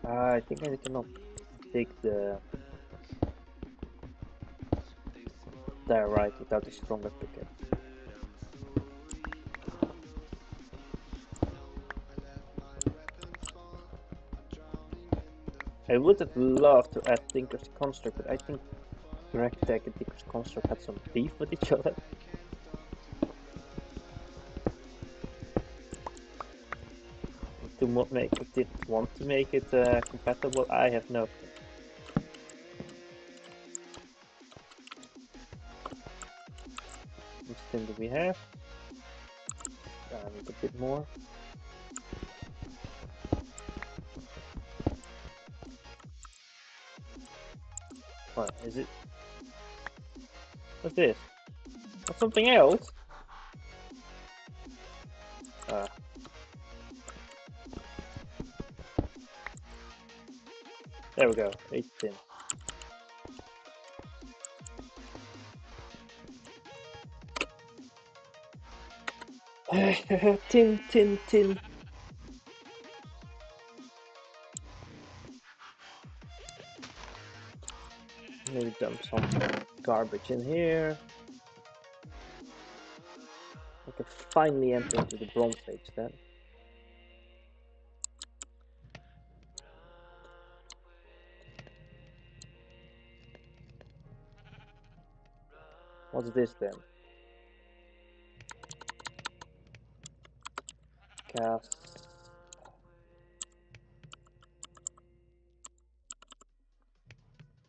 I think I cannot dig the... There, right, without a stronger pickaxe. I would have loved to add Tinker's Construct, but I think Tech and Tinker's Construct had some beef with each other. Didn't want to make it compatible. I have no clue. What tin do we have? I need a bit more. What is it? What's this? What's something else? There we go. 8 tin. Tin. Maybe dump some garbage in here. I can finally enter into the Bronze Age then. What's this then? Cast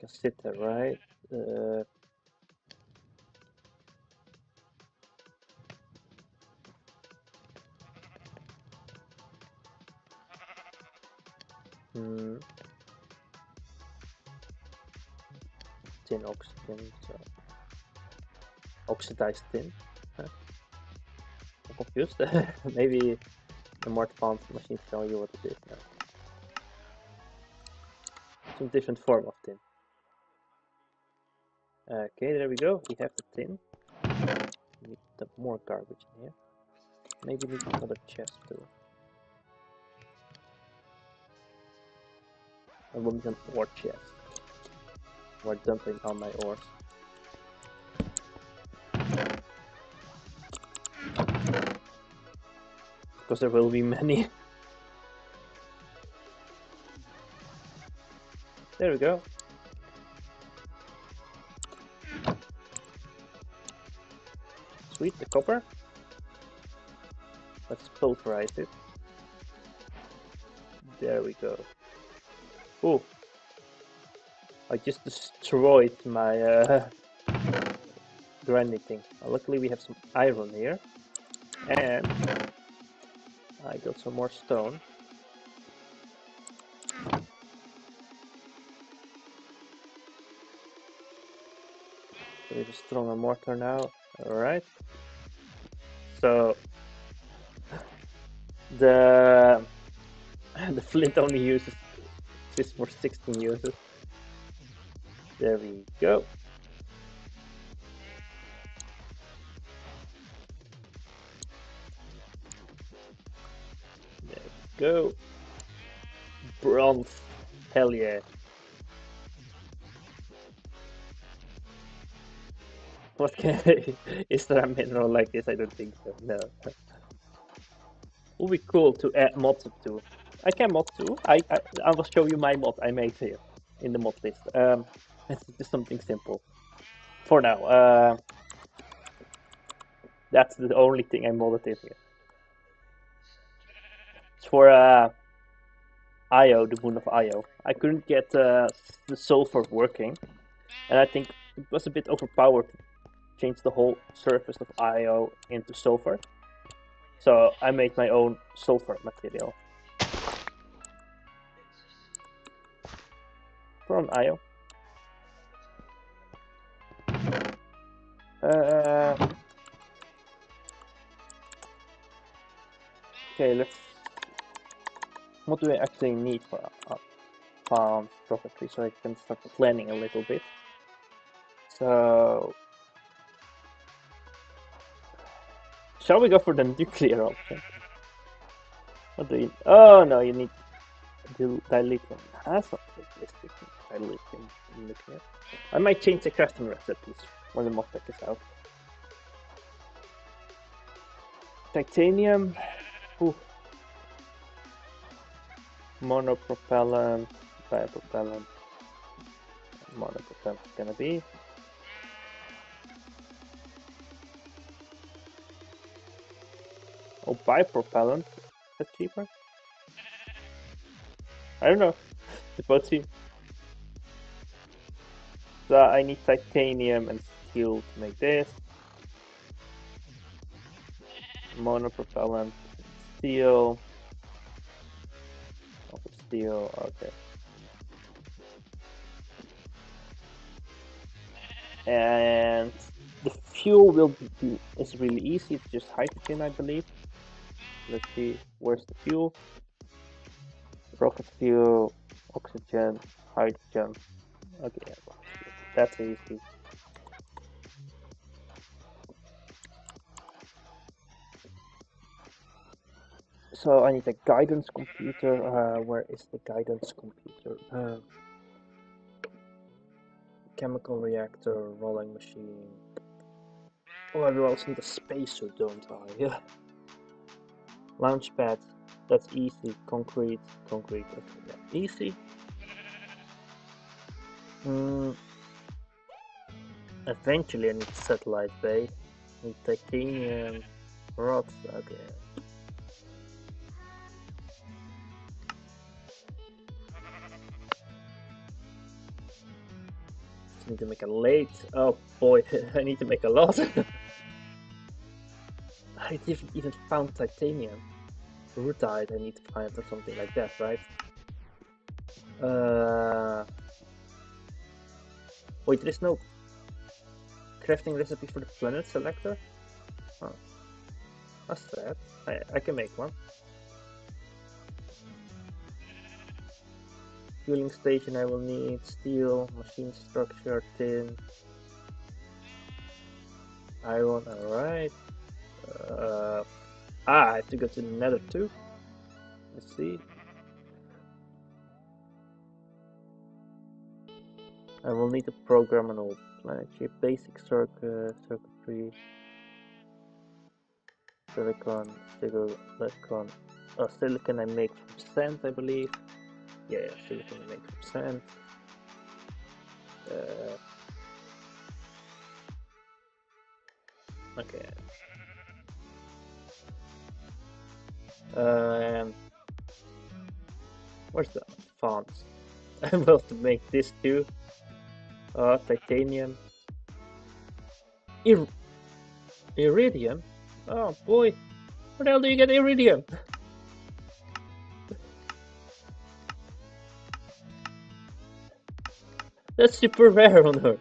Can sit there, right? Tin oxygen, so oxidized tin. Huh? I'm confused. Maybe the more advanced machine tell you what it is now. Some different form of tin. Okay, there we go. We have the tin. We need the more garbage in here. Maybe we need another chest too. And we'll need an ore chest. We're dumping all my ores. Because there will be many. There we go. Sweet, the copper. Let's pulverize it. There we go. Oh, I just destroyed my grinding thing. Luckily we have some iron here. And I got some more stone. So we have a stronger mortar now. Alright. So the flint only uses this for 16 uses. There we go. There we go. Bronze. Hell yeah. What can is there a mineral like this? I don't think so. No. Would be cool to add mods to. I can mod too. I will show you my mod I made here in the mod list. It's just something simple. For now. That's the only thing I modded in here. It's for Io, the moon of Io. I couldn't get the sulfur working, and I think it was a bit overpowered to change the whole surface of Io into sulfur. So I made my own sulfur material. From Io. Okay, let's. What do I actually need for a farm property so I can start planning a little bit? So, shall we go for the nuclear option? What do you? Oh no, you need dilithium. That's not realistic. Dilithium nuclear. I might change the crafting recipes when the modpack is out. Titanium. Ooh. Monopropellant. Bipropellant. Monopropellant is gonna be. Oh, bipropellant. That's cheaper. I don't know. It both seem. So I need titanium and steel to make this. Monopropellant, steel. Also steel. Okay. And the fuel is really easy. It's just hydrogen, I believe. Let's see. Where's the fuel? Rocket fuel, oxygen, hydrogen. Okay, yeah, that's easy. So I need a guidance computer. Where is the guidance computer? Chemical reactor, rolling machine. Oh, I will also need a spacesuit, don't I? Yeah. Launch pad. That's easy. Concrete. Okay, yeah. Easy. Eventually I need satellite bay. Need titanium. Rods. Okay. Just need to make a lathe. Oh boy, I need to make a lot. I didn't even found titanium. Rutite I need to find or something like that, right? Wait, there is no crafting recipe for the planet selector? Oh, that's sad. I can make one. Fueling station I will need steel, machine structure, tin, iron, alright. I have to go to the nether too. Let's see. I will need to program an old planet chip, basic circuitry, silicon, silicon. Oh, silicon I make from sand, I believe. Yeah, silicon I make from sand. Okay. Where's the fonts? I'm about to make this too. Titanium. Iridium? Oh boy, where the hell do you get iridium? That's super rare on Earth.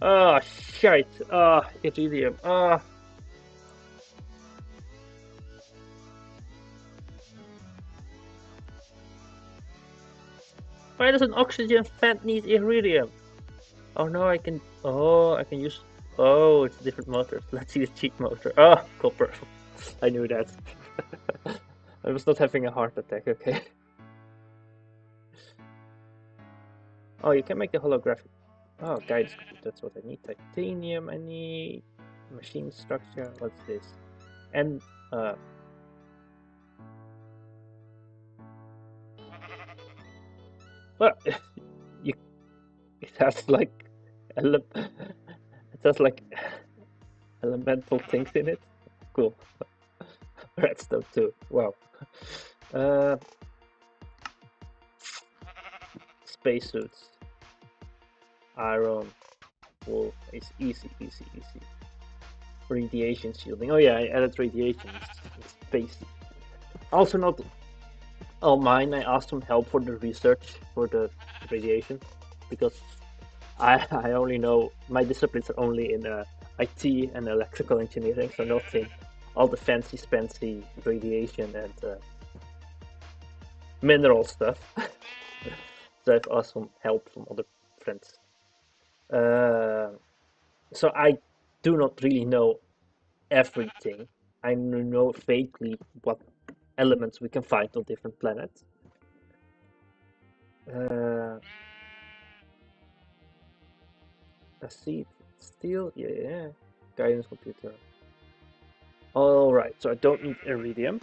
Ah, shite. Ah, iridium. Ah. Why does an oxygen vent need iridium? Oh no, I can. Oh, I can use. Oh, it's different motors. Let's see the cheap motor. Ah, copper. I knew that. I was not having a heart attack. Okay. Oh, you can make the holographic. Oh, guidance computer. That's what I need. Titanium. I need machine structure. What's this? And well, you. It has like it has like elemental things in it. Cool. Redstone too. Wow. Spacesuits. Iron. Wool. It's easy, easy, easy. Radiation shielding. Oh yeah, I added radiation in space. Also not all mine. I asked some help for the research for the radiation because I only know my disciplines are only in IT and electrical engineering, so not in all the fancy radiation and mineral stuff. So I've asked some help from other friends. So I do not really know everything. I know vaguely what elements we can find on different planets. A seed, steel, yeah. Guidance computer. Alright, so I don't need iridium.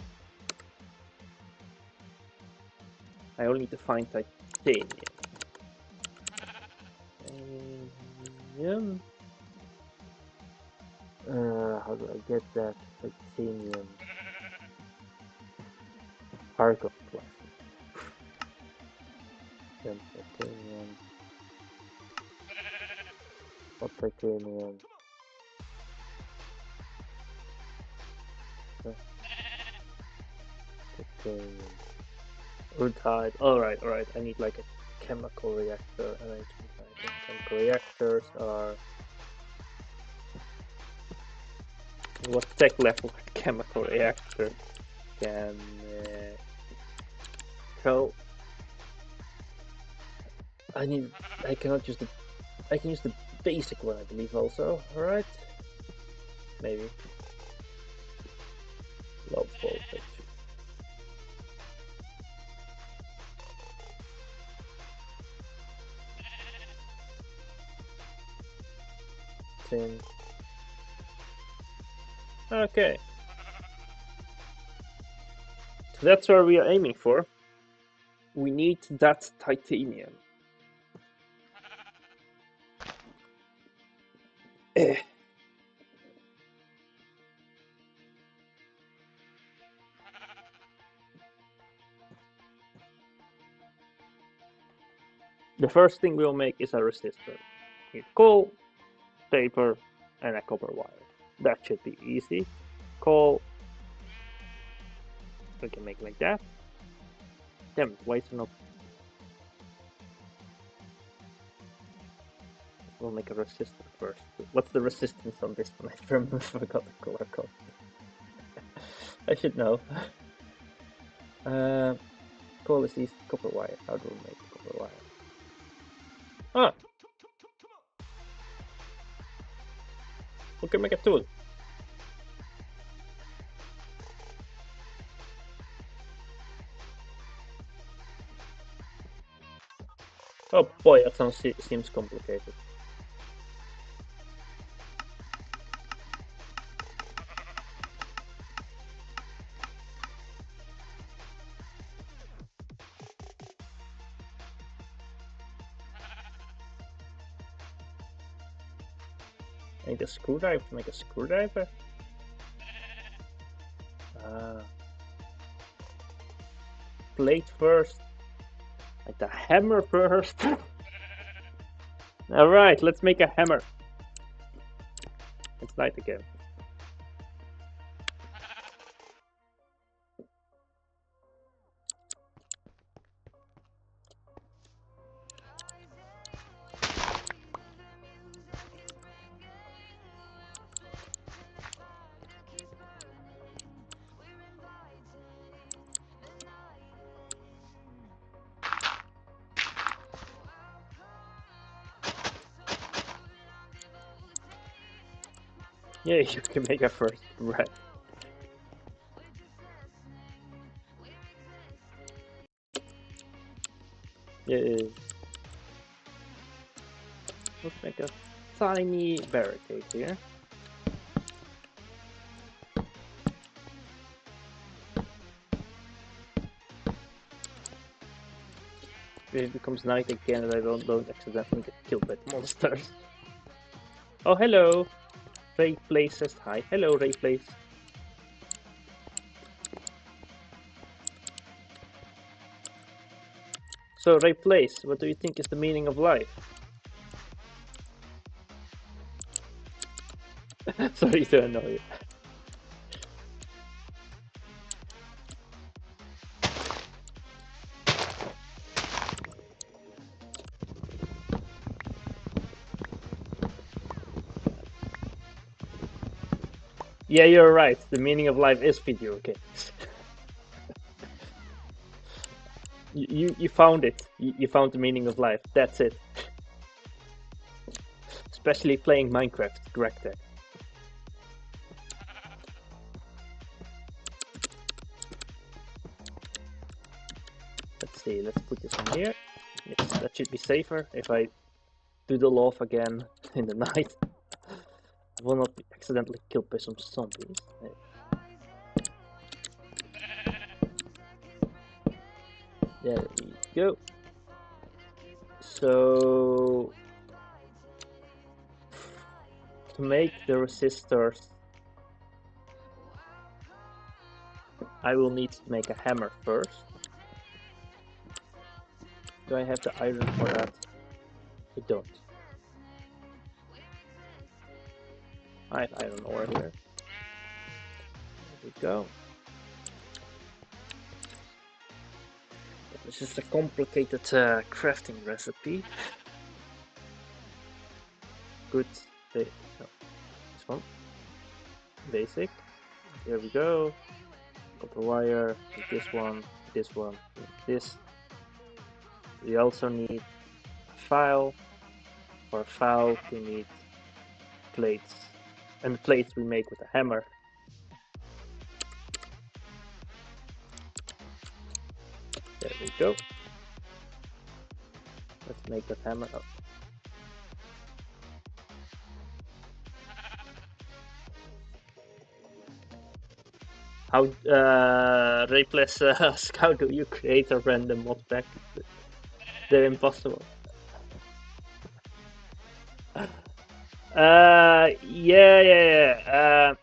I only need to find titanium. Titanium. How do I get that titanium? Argon plastic. Then titanium. What titanium? Titanium. Rutide. Alright, alright. I need like a chemical reactor. Chemical reactors are. What tech level chemical reactor can go? I cannot use the. I can use the basic one, I believe, also. Alright. Maybe. Low voltage. Tin. Okay. So that's where we are aiming for. We need that titanium. The first thing we'll make is a resistor. We need coal, paper, and a copper wire. That should be easy. Coal. We can make like that. Damn, why is it not? We'll make a resistor first. What's the resistance on this one? I forgot the color code. I should know. Coal is easy. Copper wire. How do we make copper wire? Ah! We can make a tool. Oh boy, that seems complicated. I need a screwdriver to make a screwdriver. Plate first. Like the hammer first. Alright, let's make a hammer. It's night again. Yeah, you can make a first bread. Yeah. Let's make a tiny barricade here. If it becomes night again and I don't accidentally get killed by the monsters. Oh, hello! Ray Place says hi. Hello, Ray Place. So, Ray Place, what do you think is the meaning of life? Sorry to annoy you. Yeah, you're right. The meaning of life is video games. You found it. You found the meaning of life. That's it. Especially playing Minecraft, correct there. Let's see, let's put this in here. Yes, that should be safer. If I do the loft again in the night, I will not be accidentally killed by some zombies. There we go. So, to make the resistors, I will need to make a hammer first. Do I have the iron for that? I don't. I have iron ore here. There we go. This is a complicated crafting recipe. Good. No, this one. Basic. Here we go. Copper wire. This one. This one. This. We also need a file. For a file, we need plates. And the plates we make with a hammer. There we go. Let's make that hammer up. How, Raypless asks, how do you create a random modpack? They're impossible. Yeah.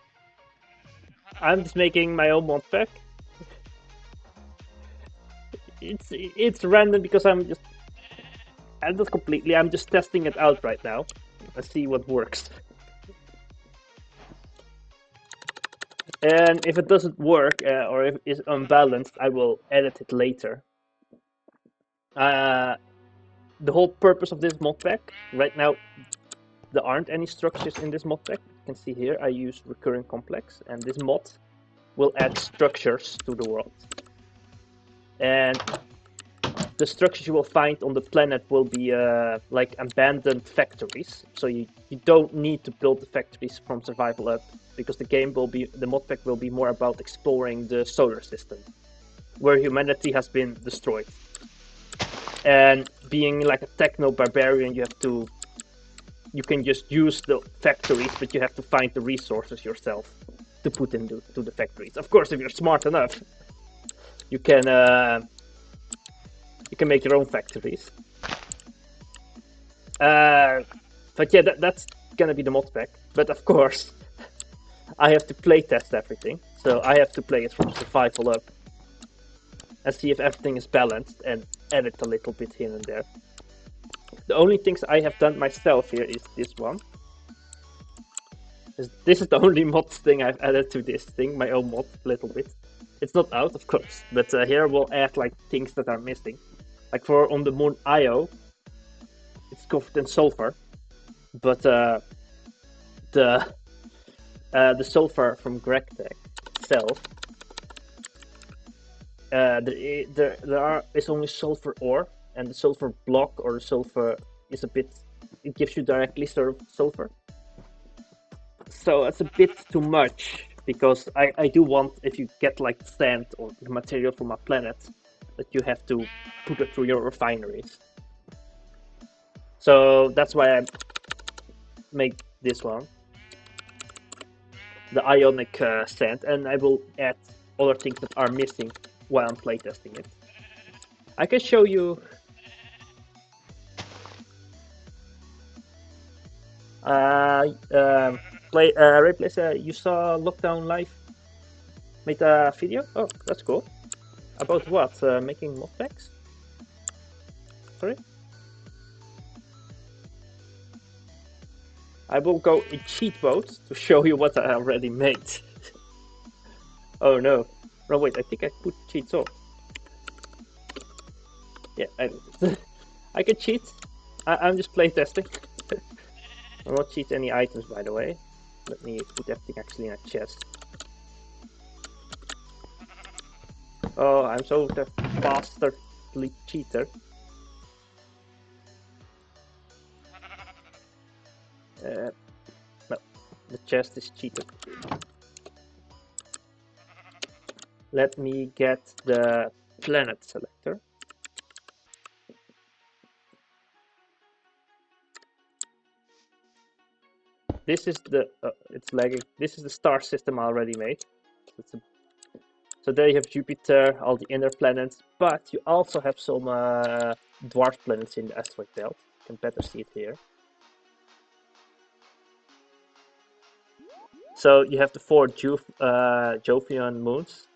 I'm just making my own modpack. It's random because I'm just And not completely, I'm just testing it out right now. Let's see what works. And if it doesn't work, or if it's unbalanced, I will edit it later. The whole purpose of this mod pack, right now, there aren't any structures in this mod pack. You can see here, I use recurring complex, and this mod will add structures to the world. And the structures you will find on the planet will be like abandoned factories. So you don't need to build the factories from survival up, because the mod pack will be more about exploring the solar system, where humanity has been destroyed. And being like a techno barbarian, you can just use the factories, but you have to find the resources yourself to put into the factories. Of course, if you're smart enough, you can make your own factories. But yeah, that's gonna be the mod pack. But of course, I have to playtest everything, so I have to play it from survival up and see if everything is balanced and edit a little bit here and there. The only things I have done myself here is this one. This is the only mod thing I've added to this thing, my own mod, a little bit. It's not out, of course, but here we'll add like things that are missing. Like for on the moon Io, it's covered in sulfur, but the sulfur from GregTech itself, there is only sulfur ore, and the sulfur block or the sulfur is it gives you directly sulfur. So it's a bit too much, because I do want, if you get like sand or material from a planet, that you have to put it through your refineries. So that's why I make this one, the ionic sand, and I will add other things that are missing while I'm playtesting it. I can show you. Replace. You saw Lockdown Live made a video. Oh, that's cool. About what? Making mod packs? Sorry. I will go in cheat mode to show you what I already made. Oh no. No, wait, I think I put cheats off. Yeah, I can cheat. I'm just playtesting. I will not cheat any items, by the way. Let me put everything actually in a chest. Oh, I'm so the bastardly cheater. No, the chest is cheated. Let me get the planet selector. This is the it's lagging. This is the star system I already made. So there you have Jupiter, all the inner planets, but you also have some dwarf planets in the asteroid belt. You can better see it here. So you have the four Jovian moons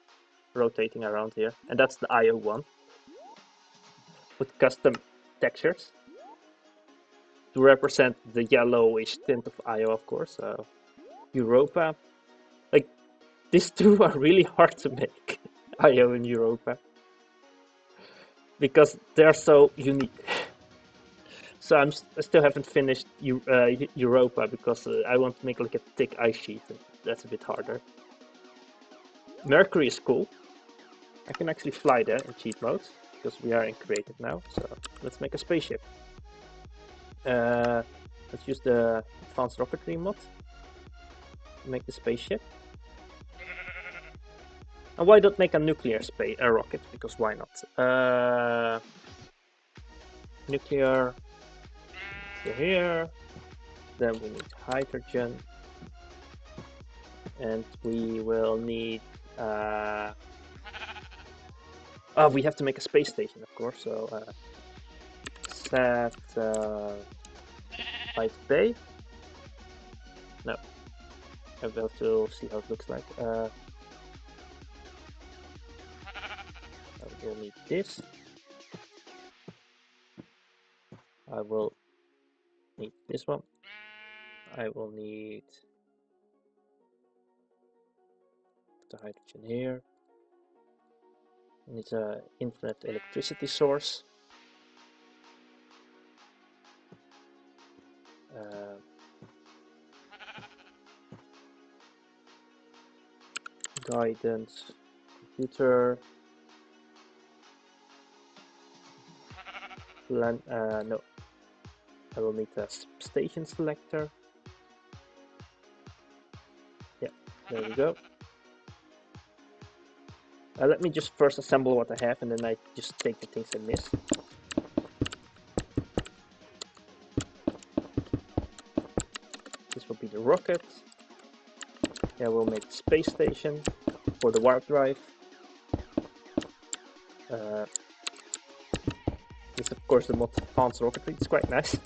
rotating around here, and that's the Io one with custom textures to represent the yellowish tint of Io, of course. Europa, like these two are really hard to make, Io and Europa, because they're so unique. So I still haven't finished Europa, because I want to make like a thick ice sheet, and that's a bit harder. Mercury is cool. I can actually fly there in cheat mode, because we are in creative now. So let's make a spaceship. Let's use the advanced rocketry mod to make the spaceship. And why not make a nuclear rocket? Because why not? Nuclear here. Then we need hydrogen, and we will need. Oh, we have to make a space station, of course. So set Light Bay. No, I will have to see how it looks like. I will need this. I will need this one. I will need the hydrogen here. I need an infinite electricity source. Guidance, computer, no, I will need a station selector. Yeah, there we go. Let me just first assemble what I have, and then I just take the things I miss. This will be the rocket. Yeah, we'll make the space station for the warp drive. This, of course, the mod advanced rocketry. It's quite nice.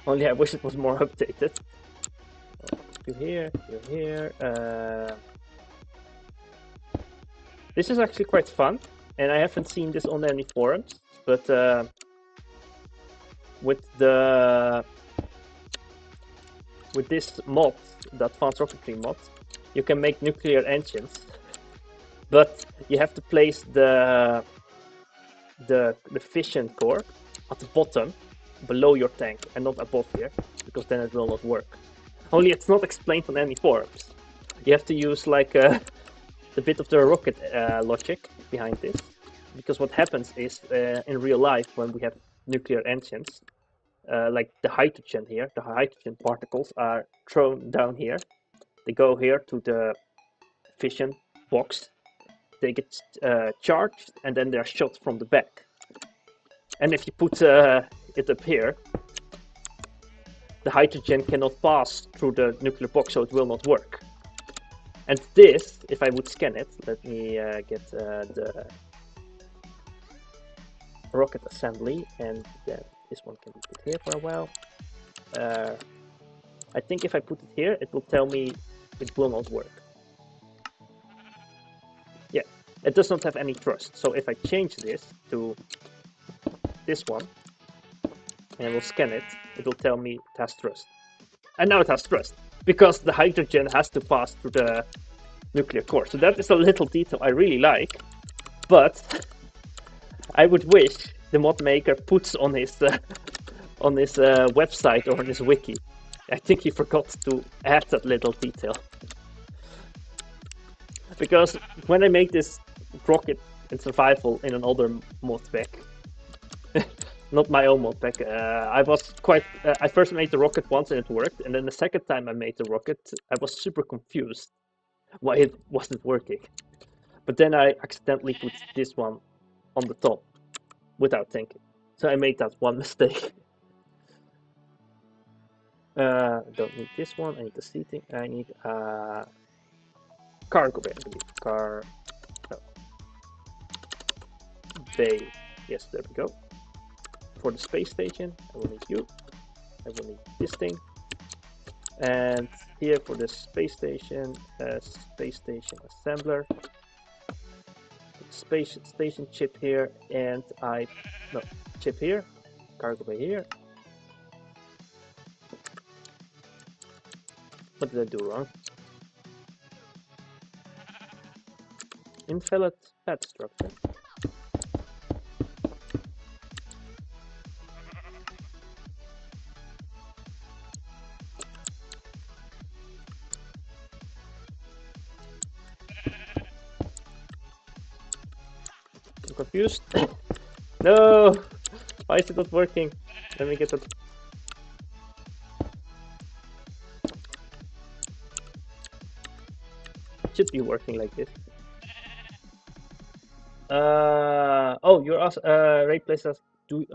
Only I wish it was more updated. You here, you here. This is actually quite fun, and I haven't seen this on any forums, but with this mod, the advanced rocketry mod, you can make nuclear engines, but you have to place the fission core at the bottom, below your tank, and not above here, because then it will not work. Only it's not explained on any forums. You have to use like a bit of the rocket logic behind this, because what happens is in real life when we have nuclear engines, like the hydrogen here, the hydrogen particles are thrown down here. They go here to the fission box. They get charged, and then they're shot from the back. And if you put it up here, the hydrogen cannot pass through the nuclear box, so it will not work. And this, if I would scan it, let me get the rocket assembly, and then this one can be put here for a while. I think if I put it here, it will tell me it will not work. Yeah, it does not have any thrust. So if I change this to this one, and I will scan it, it will tell me it has thrust. And now it has thrust, because the hydrogen has to pass through the nuclear core. So that is a little detail I really like, but I would wish the mod maker puts on his website or on his wiki. I think he forgot to add that little detail. Because when I make this rocket in survival in an older mod pack, not my own mod pack, I first made the rocket once and it worked, and then the second time I made the rocket, I was super confused why it wasn't working. But then I accidentally put this one on the top without thinking. So I made that one mistake. I don't need this one, I need the seating, I need a cargo bay, I believe. Bay. Yes, there we go. For the space station, I will need you. I will need this thing. And here for the space station assembler. Space station chip here, and chip here, cargo bay here. What did I do wrong? Invalid pad structure. I'm confused. No! Why is it not working? Let me get it. It should be working like this. Oh, you're asking, Ray plays us. Do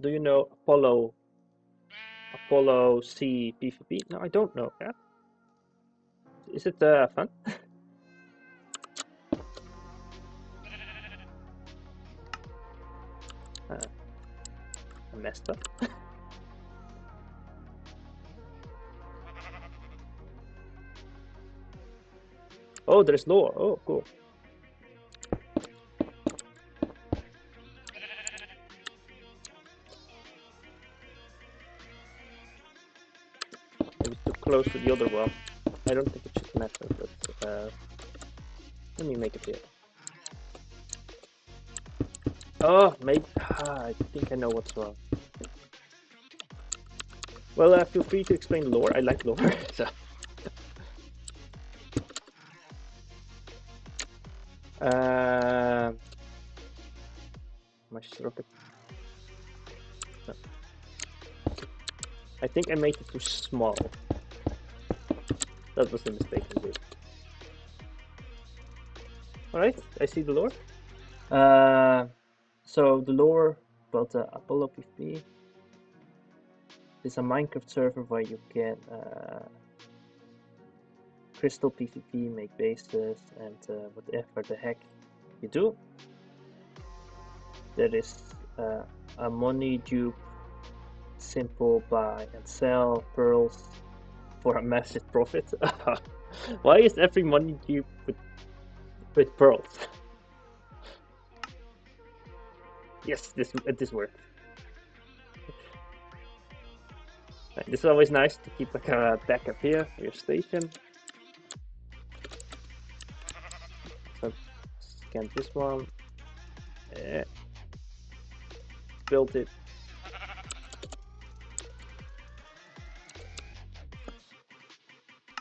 you know Apollo C PvP? No, I don't know. Yeah. Is it fun? I messed up. Oh, there's lore. Oh, cool. close to the other one. I don't think it should matter, but let me make it here. Oh, maybe. I think I know what's wrong. Well, feel free to explain lore. I like lore, so. My rocket. No. I think I made it too small. That was the mistake I did. Alright, I see the lore. So the lore about Apollo PvP is a Minecraft server where you can crystal PvP, make bases, and whatever the heck you do. There is a money dupe, simple buy and sell pearls for a massive profit. Why is every money dupe with pearls? Yes, this worked. This is always nice to keep like a backup here for your station. So scan this one. Built it.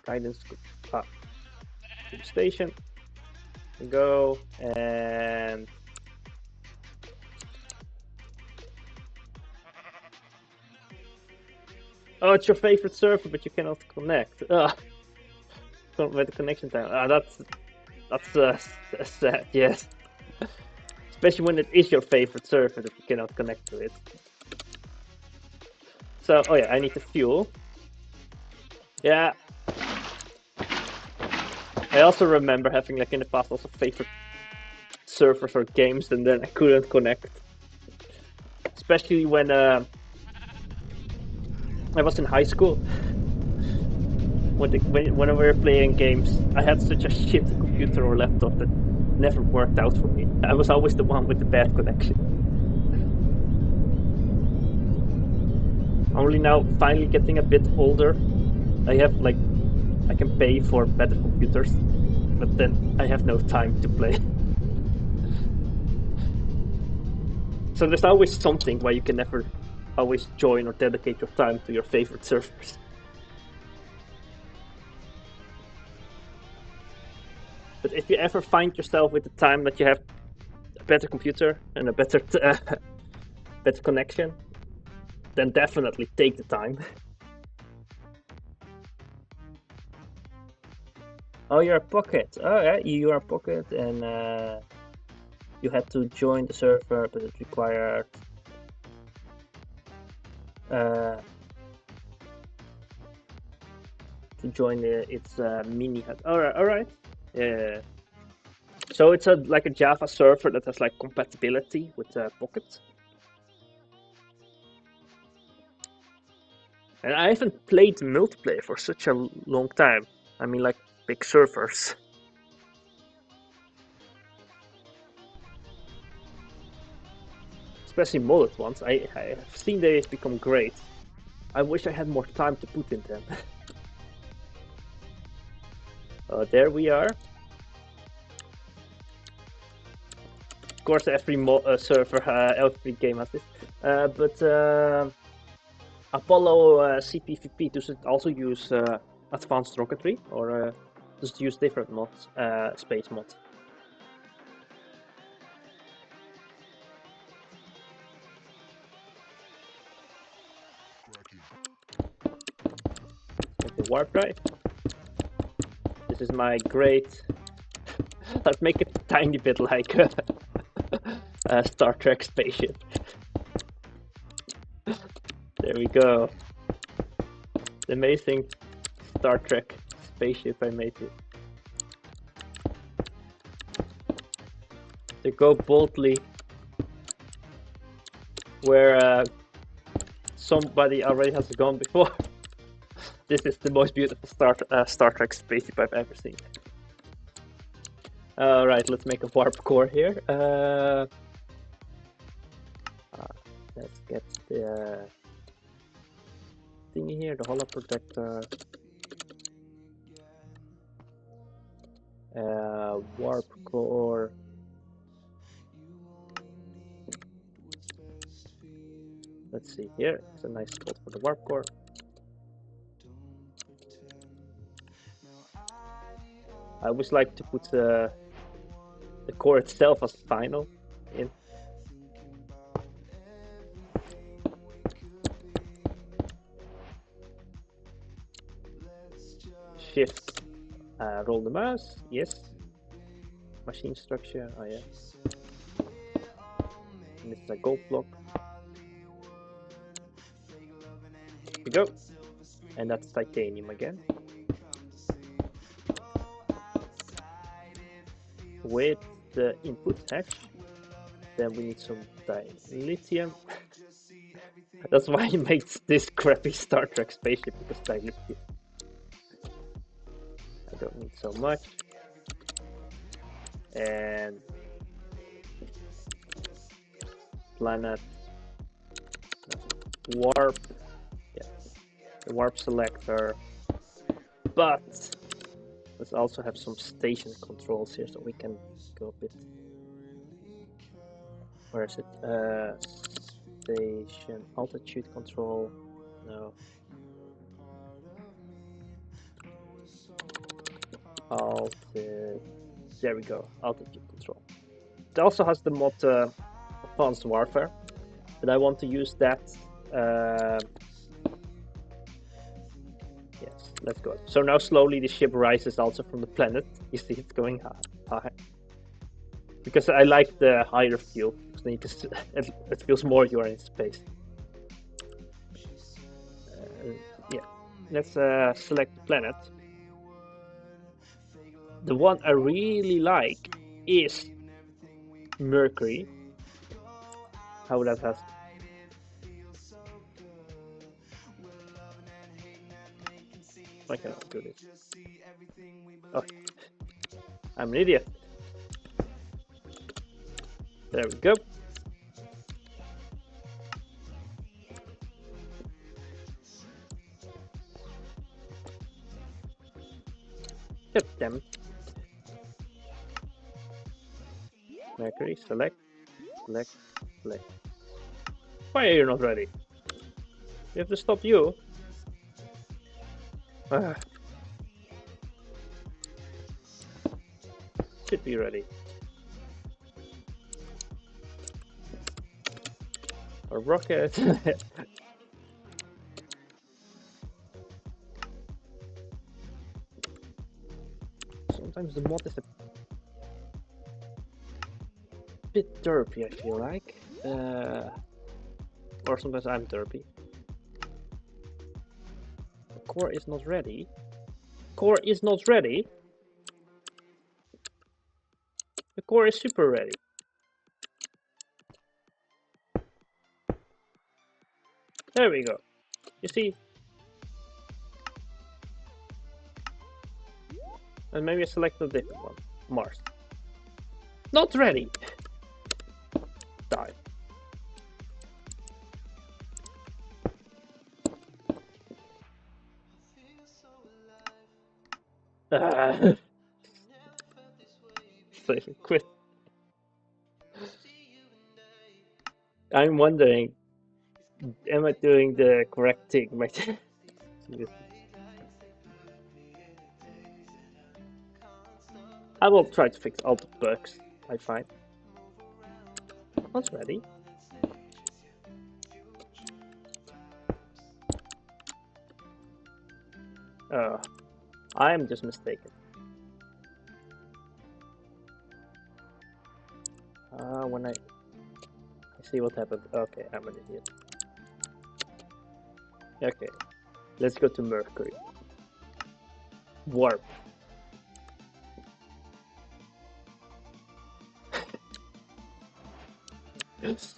Guidance to the station. Go and oh, it's your favorite server, but you cannot connect. With the connection time. That's sad. Yes, especially when it is your favorite server that you cannot connect to it. So, oh yeah, I need the fuel. Yeah. I also remember having like in the past also favorite servers or games, and then I couldn't connect. Especially when I was in high school. When we were playing games, I had such a shit computer or laptop that never worked out for me. I was always the one with the bad connection. Only now, finally getting a bit older, I have like I can pay for better computers, but then I have no time to play. So there's always something why you can never always join or dedicate your time to your favorite servers. But if you ever find yourself with the time that you have a better computer and a better better connection, then definitely take the time. Oh, you're a pocket. Oh yeah, you are a pocket, and you had to join the server, but it required to join its mini hut. All right. Yeah. So it's like a Java server that has like compatibility with Pocket. And I haven't played multiplayer for such a long time. I mean, like big servers. Especially modded ones. I have seen they become great. I wish I had more time to put in them. There we are. Of course, every server, every game has this. But Apollo CPVP, does it also use advanced rocketry, or does it use different mods, space mod? Like the warp drive. This is my great. Let's make it a tiny bit like a Star Trek spaceship. There we go. The amazing Star Trek spaceship I made it. To go boldly where somebody already has gone before. This is the most beautiful Star Trek spaceship I've ever seen. Alright, let's make a warp core here. Let's get the thingy here, the hollow protector. Warp core. Let's see here. It's a nice spot for the warp core. I always like to put the core itself as final in. Shift, roll the mouse, yes. Machine structure, oh yeah. And this is a gold block. Here we go. And that's titanium again. With the input hash, then we need some dilithium. That's why he makes this crappy Star Trek spaceship, because dilithium. I don't need so much. And planet, warp, yeah, the warp selector. But let's also have some station controls here, so we can go a bit. Where is it? Station altitude control. No. There we go. Altitude control. It also has the mod Advanced Warfare, but I want to use that. Yes, let's go. So now slowly the ship rises also from the planet. You see it's going high. Because I like the higher view, because then you can, it feels more you are in space. Yeah, let's select the planet. The one I really like is Mercury. How that has. I cannot do this. Oh, I'm an idiot. There we go. God damn it. Mercury, select, select, select. Why are you not ready? We have to stop you. Should be ready. A rocket. Sometimes the mod is a bit derpy, I feel like. Or sometimes I'm derpy. The core is not ready. Core is not ready. The core is super ready. There we go. You see? And maybe I select a different one. Mars. Not ready. Die. Save and quit. I'm wondering, am I doing the correct thing? I will try to fix all the bugs I find. Not ready. I am just mistaken. When I see what happened. Okay, I'm an idiot. Okay, let's go to Mercury. Warp.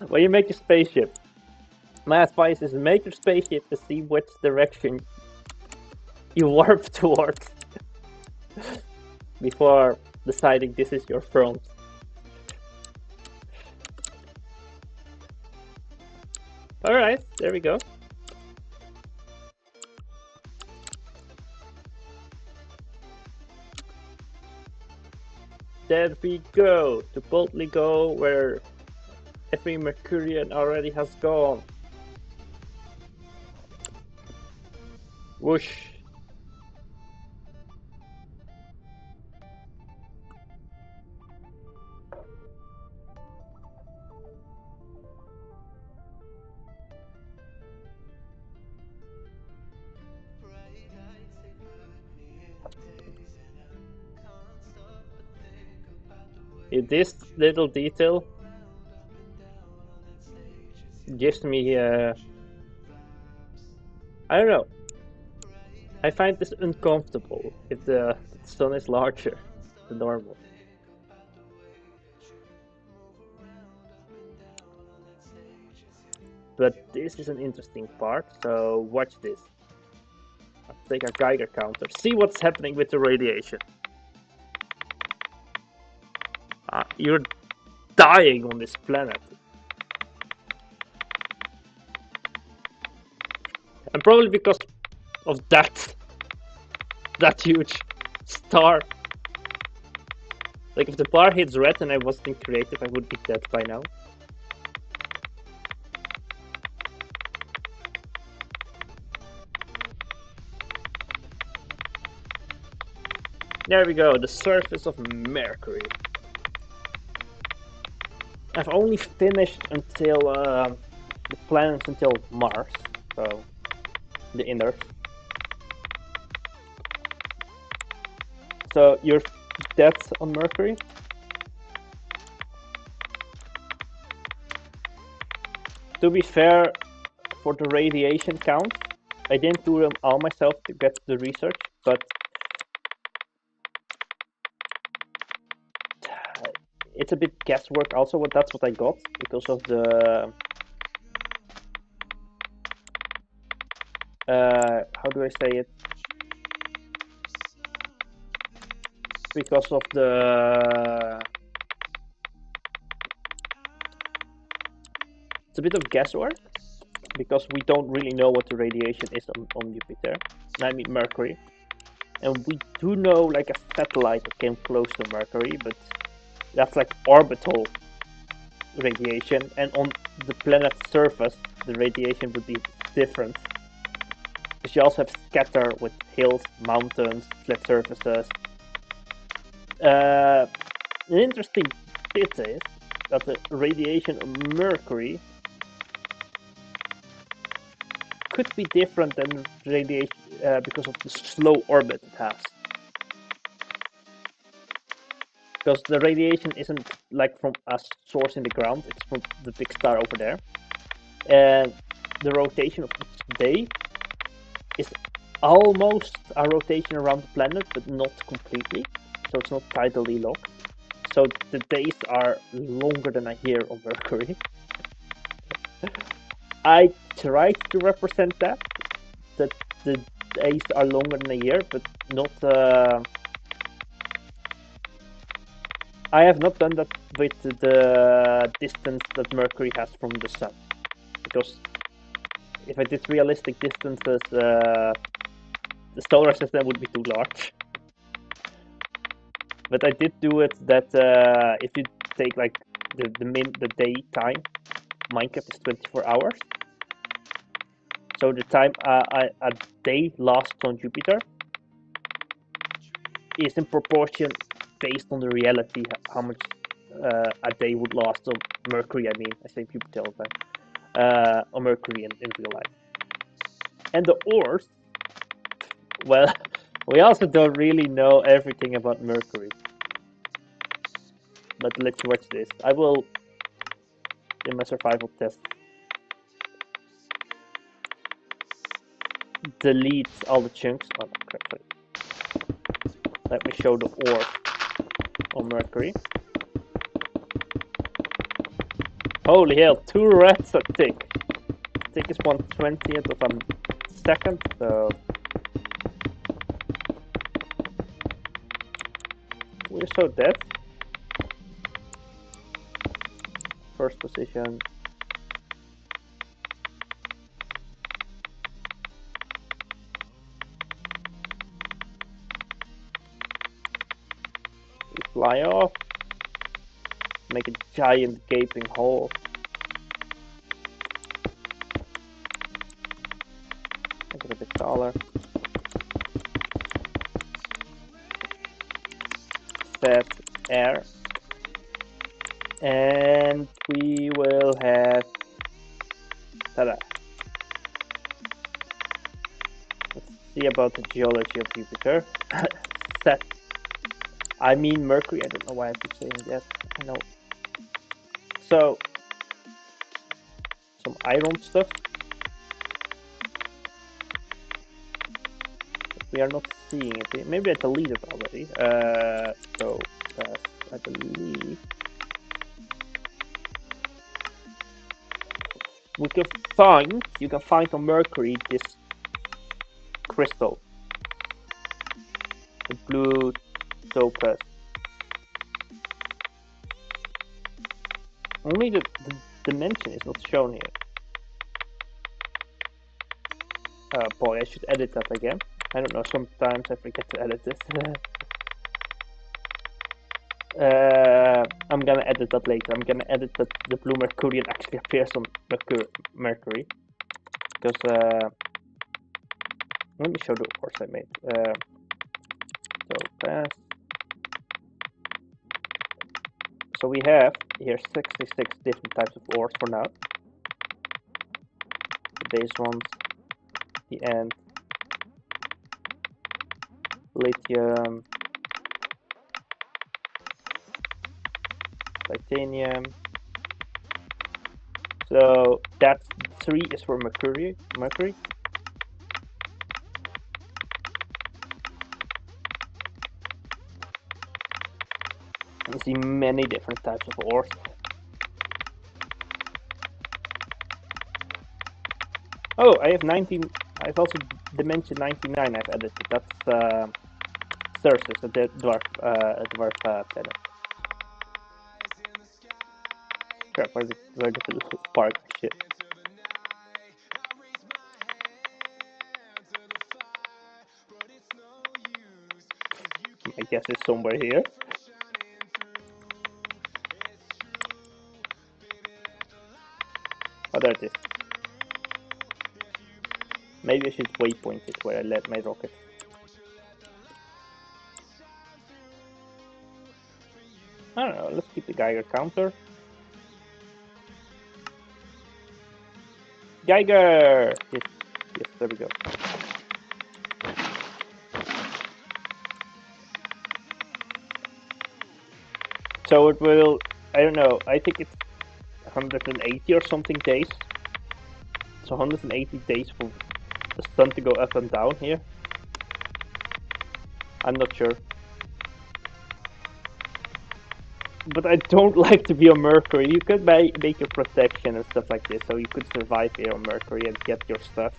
When you make a spaceship, my advice is make your spaceship to see which direction you warp towards before deciding this is your front. Alright, there we go. There we go, to boldly go where every Mercurian already has gone. Whoosh. This little detail gives me I don't know. I find this uncomfortable if the sun is larger than normal. But this is an interesting part, so watch this. I'll take a Geiger counter, see what's happening with the radiation. You're dying on this planet. And probably because of that huge star. Like if the bar hits red and I wasn't creative, I would be dead by now. There we go, the surface of Mercury. I've only finished until the planets until Mars, so the inners. So you're dead on Mercury. To be fair, for the radiation count, I didn't do them all myself to get the research, but it's a bit guesswork also, but that's what I got because of the how do I say it? Because of the it's a bit of guesswork because we don't really know what the radiation is on Jupiter, I mean Mercury, and we do know like a satellite that came close to Mercury, but that's like orbital radiation, and on the planet's surface the radiation would be different. Because you also have scatter with hills, mountains, flat surfaces. An interesting bit is that the radiation of Mercury could be different than radiation because of the slow orbit it has. Because the radiation isn't like from a source in the ground, it's from the big star over there. And the rotation of each day is almost a rotation around the planet, but not completely. So it's not tidally locked. So the days are longer than a year on Mercury. I tried to represent that the days are longer than a year, but not. I have not done that with the distance that Mercury has from the Sun, because if I did realistic distances, the solar system would be too large. But I did do it that if you take like the daytime, Minecraft is 24 hours. So the time a day lasts on Jupiter is in proportion based on the reality, how much a day would last on Mercury. I mean, I say Jupiter all the time. On Mercury in real life. And the ores, well, we also don't really know everything about Mercury. But let's watch this. I will, in my survival test, delete all the chunks. Oh, no, crap, sorry. Let me show the ore on Mercury. Holy hell, 2 reds are thick. Thick is 1/20th of a second, so we're so dead. First position. fly off. Make a giant gaping hole. Make it a bit taller. Set air. And we will have, tada. Let's see about the geology of Jupiter. Set. I mean Mercury. I don't know why I keep saying that. I know. So some iron stuff. We are not seeing it. Maybe I deleted it already. So I believe you can find on Mercury this crystal, the blue topaz. Only the dimension is not shown here. Boy, I should edit that again. I don't know, sometimes I forget to edit this. I'm gonna edit that later. I'm gonna edit that the blue Mercurian actually appears on Mercury. Because, let me show the ores I made. So we have here 66 different types of ores for now. The base ones, the end, lithium, titanium. So that's 3 is for Mercury. You see many different types of ores. Oh, I have 19. I've also dimension 99. I've added. That's Ceres, a dwarf planet. Crap, where did the spark shit? I guess it's somewhere here. Oh, there it is. Maybe I should waypoint it where I led my rocket. I don't know, let's keep the Geiger counter. Geiger! Yes, there we go. So it will, I don't know, I think it's 180 or something days. So 180 days for the sun to go up and down here. I'm not sure. But I don't like to be on Mercury. You could make your protection and stuff like this, so you could survive here on Mercury and get your stuff.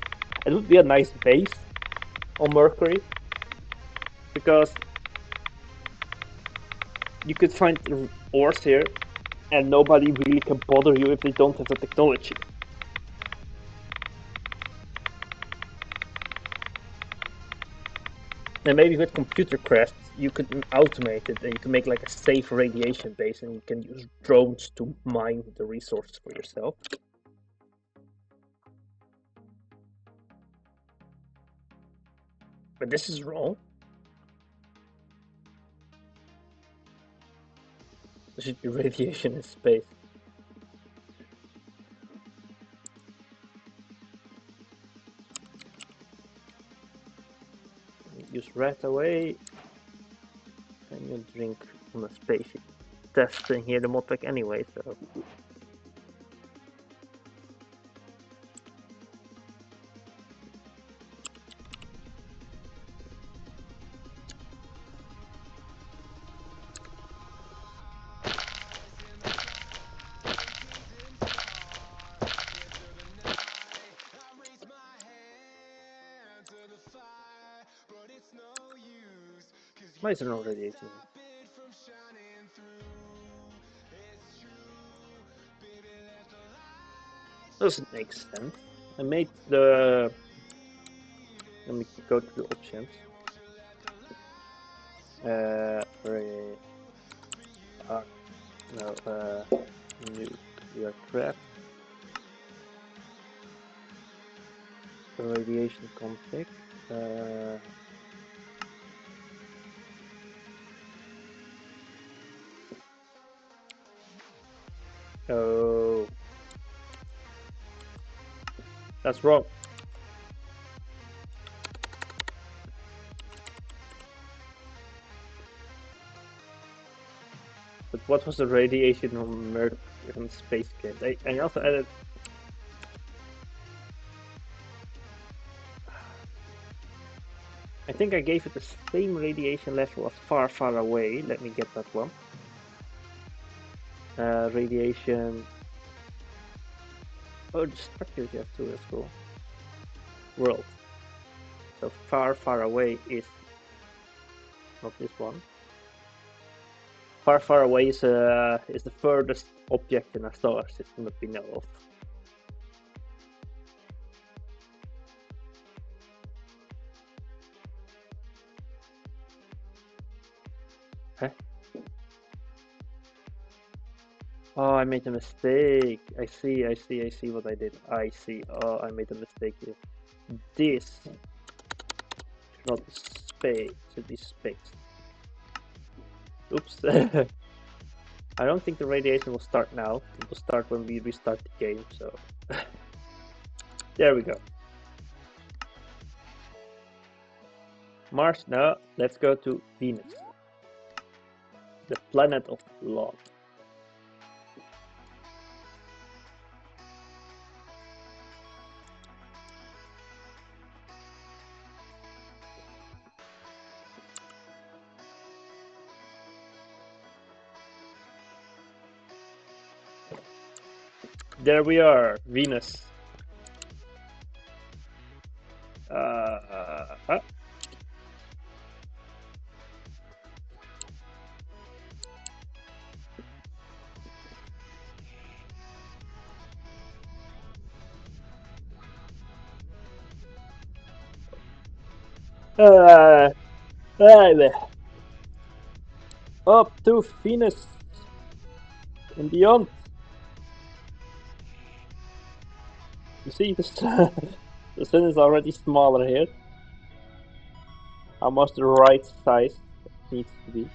It would be a nice base on Mercury, because you could find ores here, and nobody really can bother you if they don't have the technology. And maybe with computer crafts, you could automate it, and you can make like a safe radiation base, and you can use drones to mine the resources for yourself. But this is wrong. There should be radiation in space. Use right away. And you drink on a spaceship. Testing here the modpack anyway, so. Why is it not radiating? Doesn't make sense. I made the. Let me go to the options. No, nuclear threat, radiation conflict. Oh, that's wrong. But what was the radiation on Mercury on space games? I also added. I think I gave it the same radiation level as Far Far Away. Let me get that one. Radiation. Oh, the structures you have too. That's cool. World. So Far Far Away is not this one. Far Far Away is the furthest object in our solar system that we know of. Huh? Oh, I made a mistake. I see what I did. I see. Oh, I made a mistake here. This should not be space, should be space. Oops. I don't think the radiation will start now. It will start when we restart the game, so there we go. Mars, now let's go to Venus, the planet of love. There we are, Venus. Up to Venus and beyond. You see, the sun is already smaller here. Almost the right size it needs to be.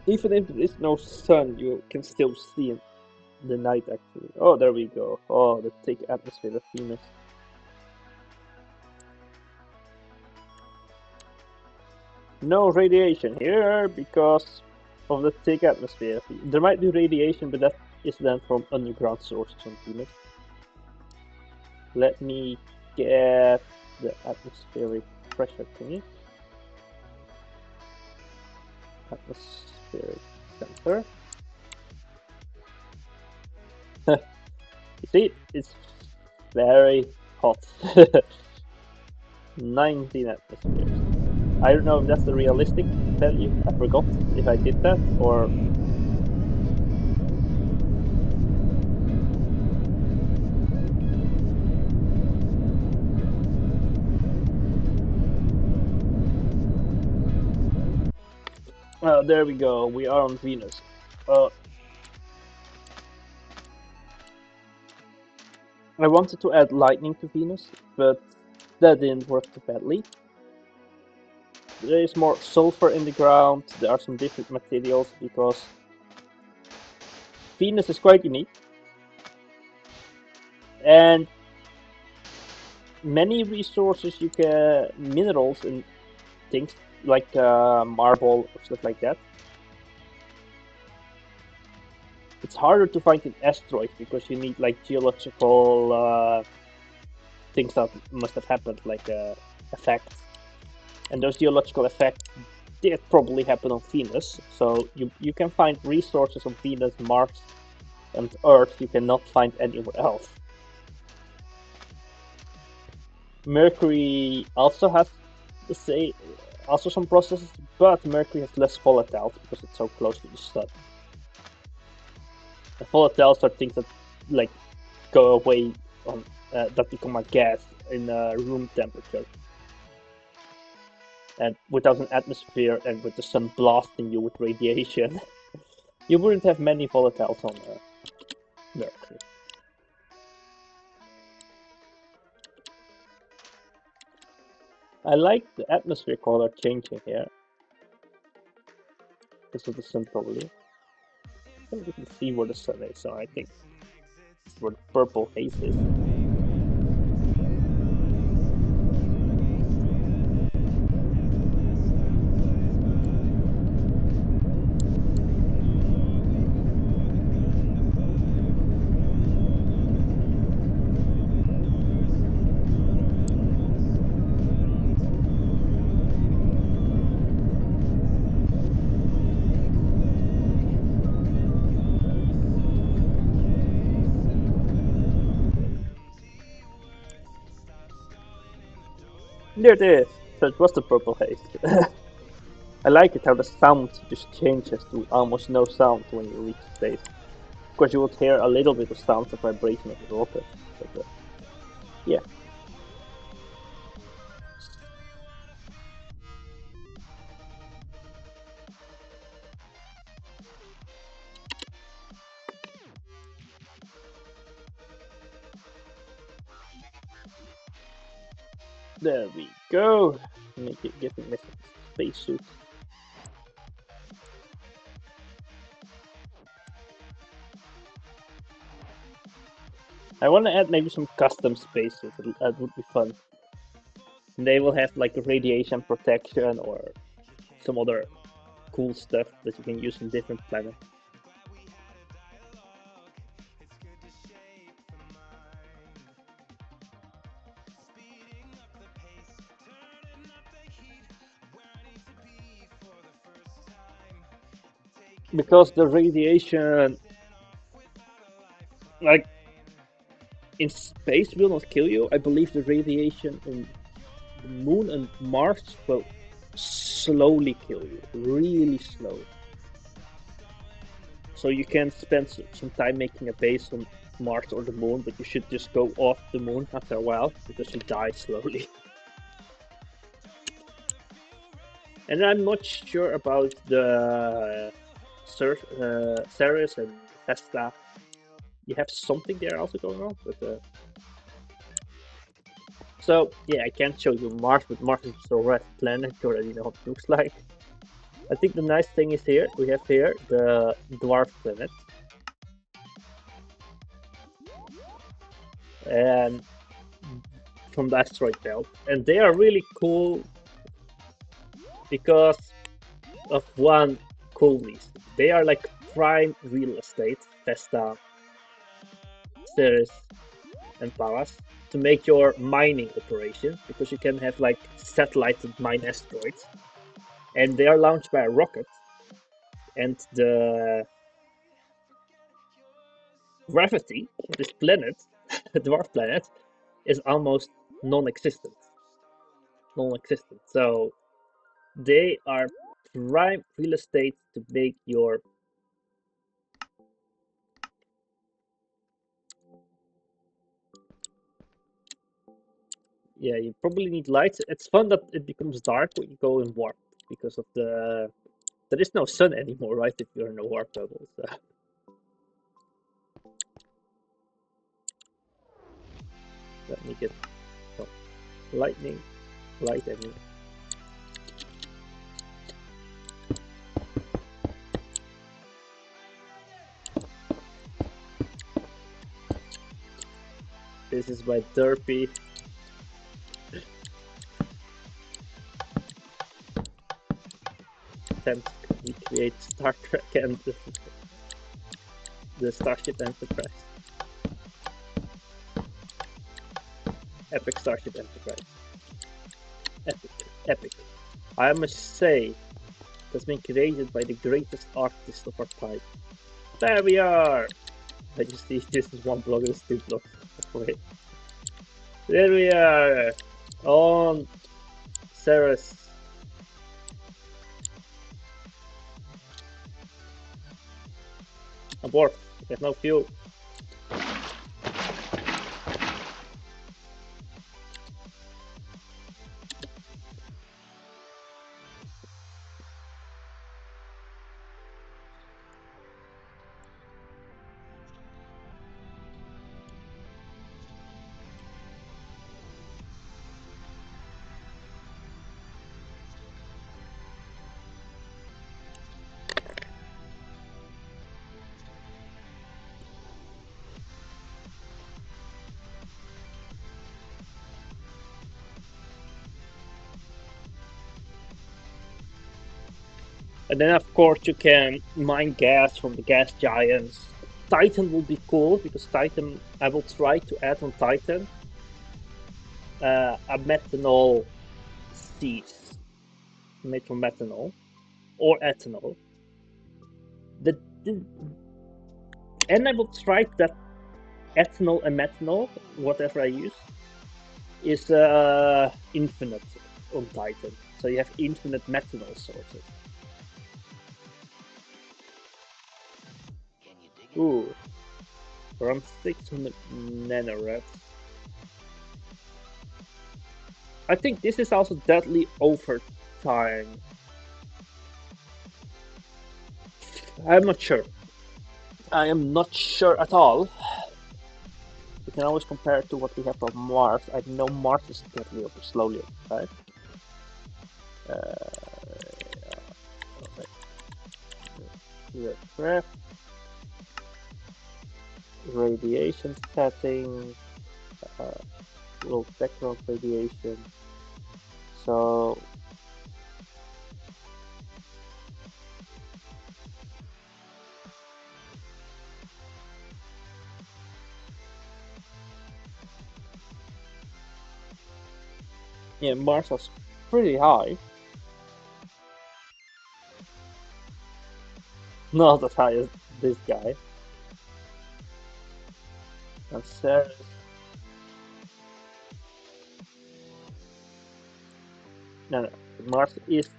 Even if there is no sun, you can still see it the night actually. Oh, there we go. Oh, the thick atmosphere of Venus. No radiation here because of the thick atmosphere. There might be radiation, but that is then from underground sources on Venus. Let me get the atmospheric pressure thingy. Atmospheric sensor. You see, it's very hot. 19 atmospheres. I don't know if that's the realistic value. I forgot if I did that or. There we go. We are on Venus. I wanted to add lightning to Venus, but that didn't work too badly. There is more sulfur in the ground. There are some different materials because Venus is quite unique. And many resources you can, minerals and things like marble or stuff like that. It's harder to find in asteroids because you need like geological things that must have happened, like effects. And those geological effects did probably happen on Venus. So you can find resources on Venus, Mars, and Earth you cannot find anywhere else. Mercury also has the same, also some processes, but Mercury has less volatiles because it's so close to the sun. The volatiles are things that like go away on that become a gas in room temperature. And without an atmosphere and with the sun blasting you with radiation, you wouldn't have many volatiles on Mercury. I like the atmosphere color changing here. This is the sun probably. I think we can see where the sun is, so I think it's where the purple haze is. There it is! So it was the purple haze. I like it how the sound just changes to almost no sound when you reach space. Of course, you would hear a little bit of sound, the vibration of the rocket, but yeah. There we go. Make it get a spacesuit. I want to add maybe some custom spacesuits. That would be fun. And they will have like radiation protection or some other cool stuff that you can use in different planets. Because the radiation, like in space, will not kill you. I believe the radiation in the Moon and Mars will slowly kill you, really slow. So you can spend some time making a base on Mars or the Moon, but you should just go off the Moon after a while because you die slowly. And I'm not sure about the Ceres and Vesta. You have something there also going on, but so yeah, I can't show you Mars, but Mars is a red planet. You already know what it looks like. I think the nice thing is here we have here the dwarf planet, and from the asteroid belt, and they are really cool because of one cool reason. They are like prime real estate, Vesta, Ceres, and Paras, to make your mining operation, because you can have like satellite mine asteroids, and they are launched by a rocket, and the gravity of this planet, the dwarf planet, is almost non-existent. Non-existent. So they are prime real estate to make your yeah, you probably need lights. It's fun that it becomes dark when you go in warp because of there is no sun anymore, right? If you're in a warp bubble. So. Let me get lightning, light, I mean. This is my derpy attempt to recreate Star Trek and the Starship Enterprise. Epic Starship Enterprise. Epic, epic. I must say, that's been created by the greatest artist of our time. There we are! I just see this is one block, this is two blocks. Wait. There we are! On Ceres. Abort. We have no fuel. And then of course you can mine gas from the gas giants. Titan will be cool because Titan, I will try to add on Titan a methanol seeds made from methanol or ethanol. The, and I will try that ethanol and methanol, whatever I use, is infinite on Titan. So you have infinite methanol sources. Ooh, around 600 nanoreds. I think this is also deadly over time. I'm not sure. I am not sure at all. We can always compare it to what we have on Mars. I know Mars is deadly over slowly, right? Craft, radiation settings, world background radiation. So yeah, Mars was pretty high. Not as high as this guy. And Ceres. No, Mars is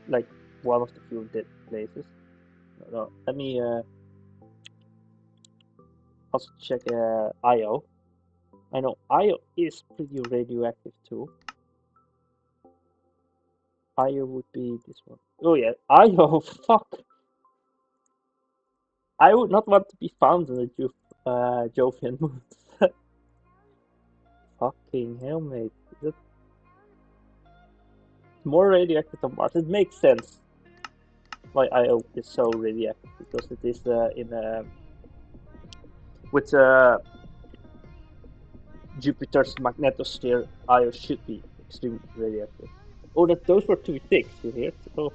like one of the few dead places. No, let me also check Io. I know Io is pretty radioactive too. Io would be this one. Oh yeah, Io, fuck. I would not want to be found in the Jovian moons. Fucking hell, mate. Is it more radioactive than Mars? It makes sense why Io is so radioactive because it is in with Jupiter's magnetosphere. Io should be extremely radioactive. Oh, those were 2 ticks, you hear? Oh,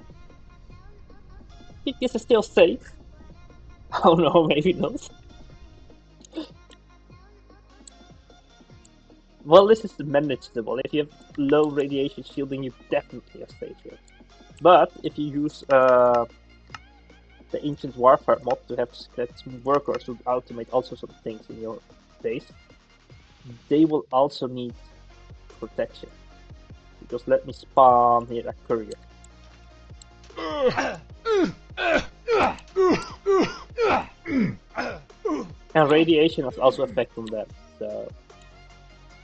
I think this is still safe. Oh no, maybe not. Well, this is manageable. If you have low radiation shielding, you definitely are safe here. But if you use the Ancient Warfare mod to have some workers who automate all sorts of things in your base, they will also need protection. Because let me spawn here a courier. And radiation has also effect on them, so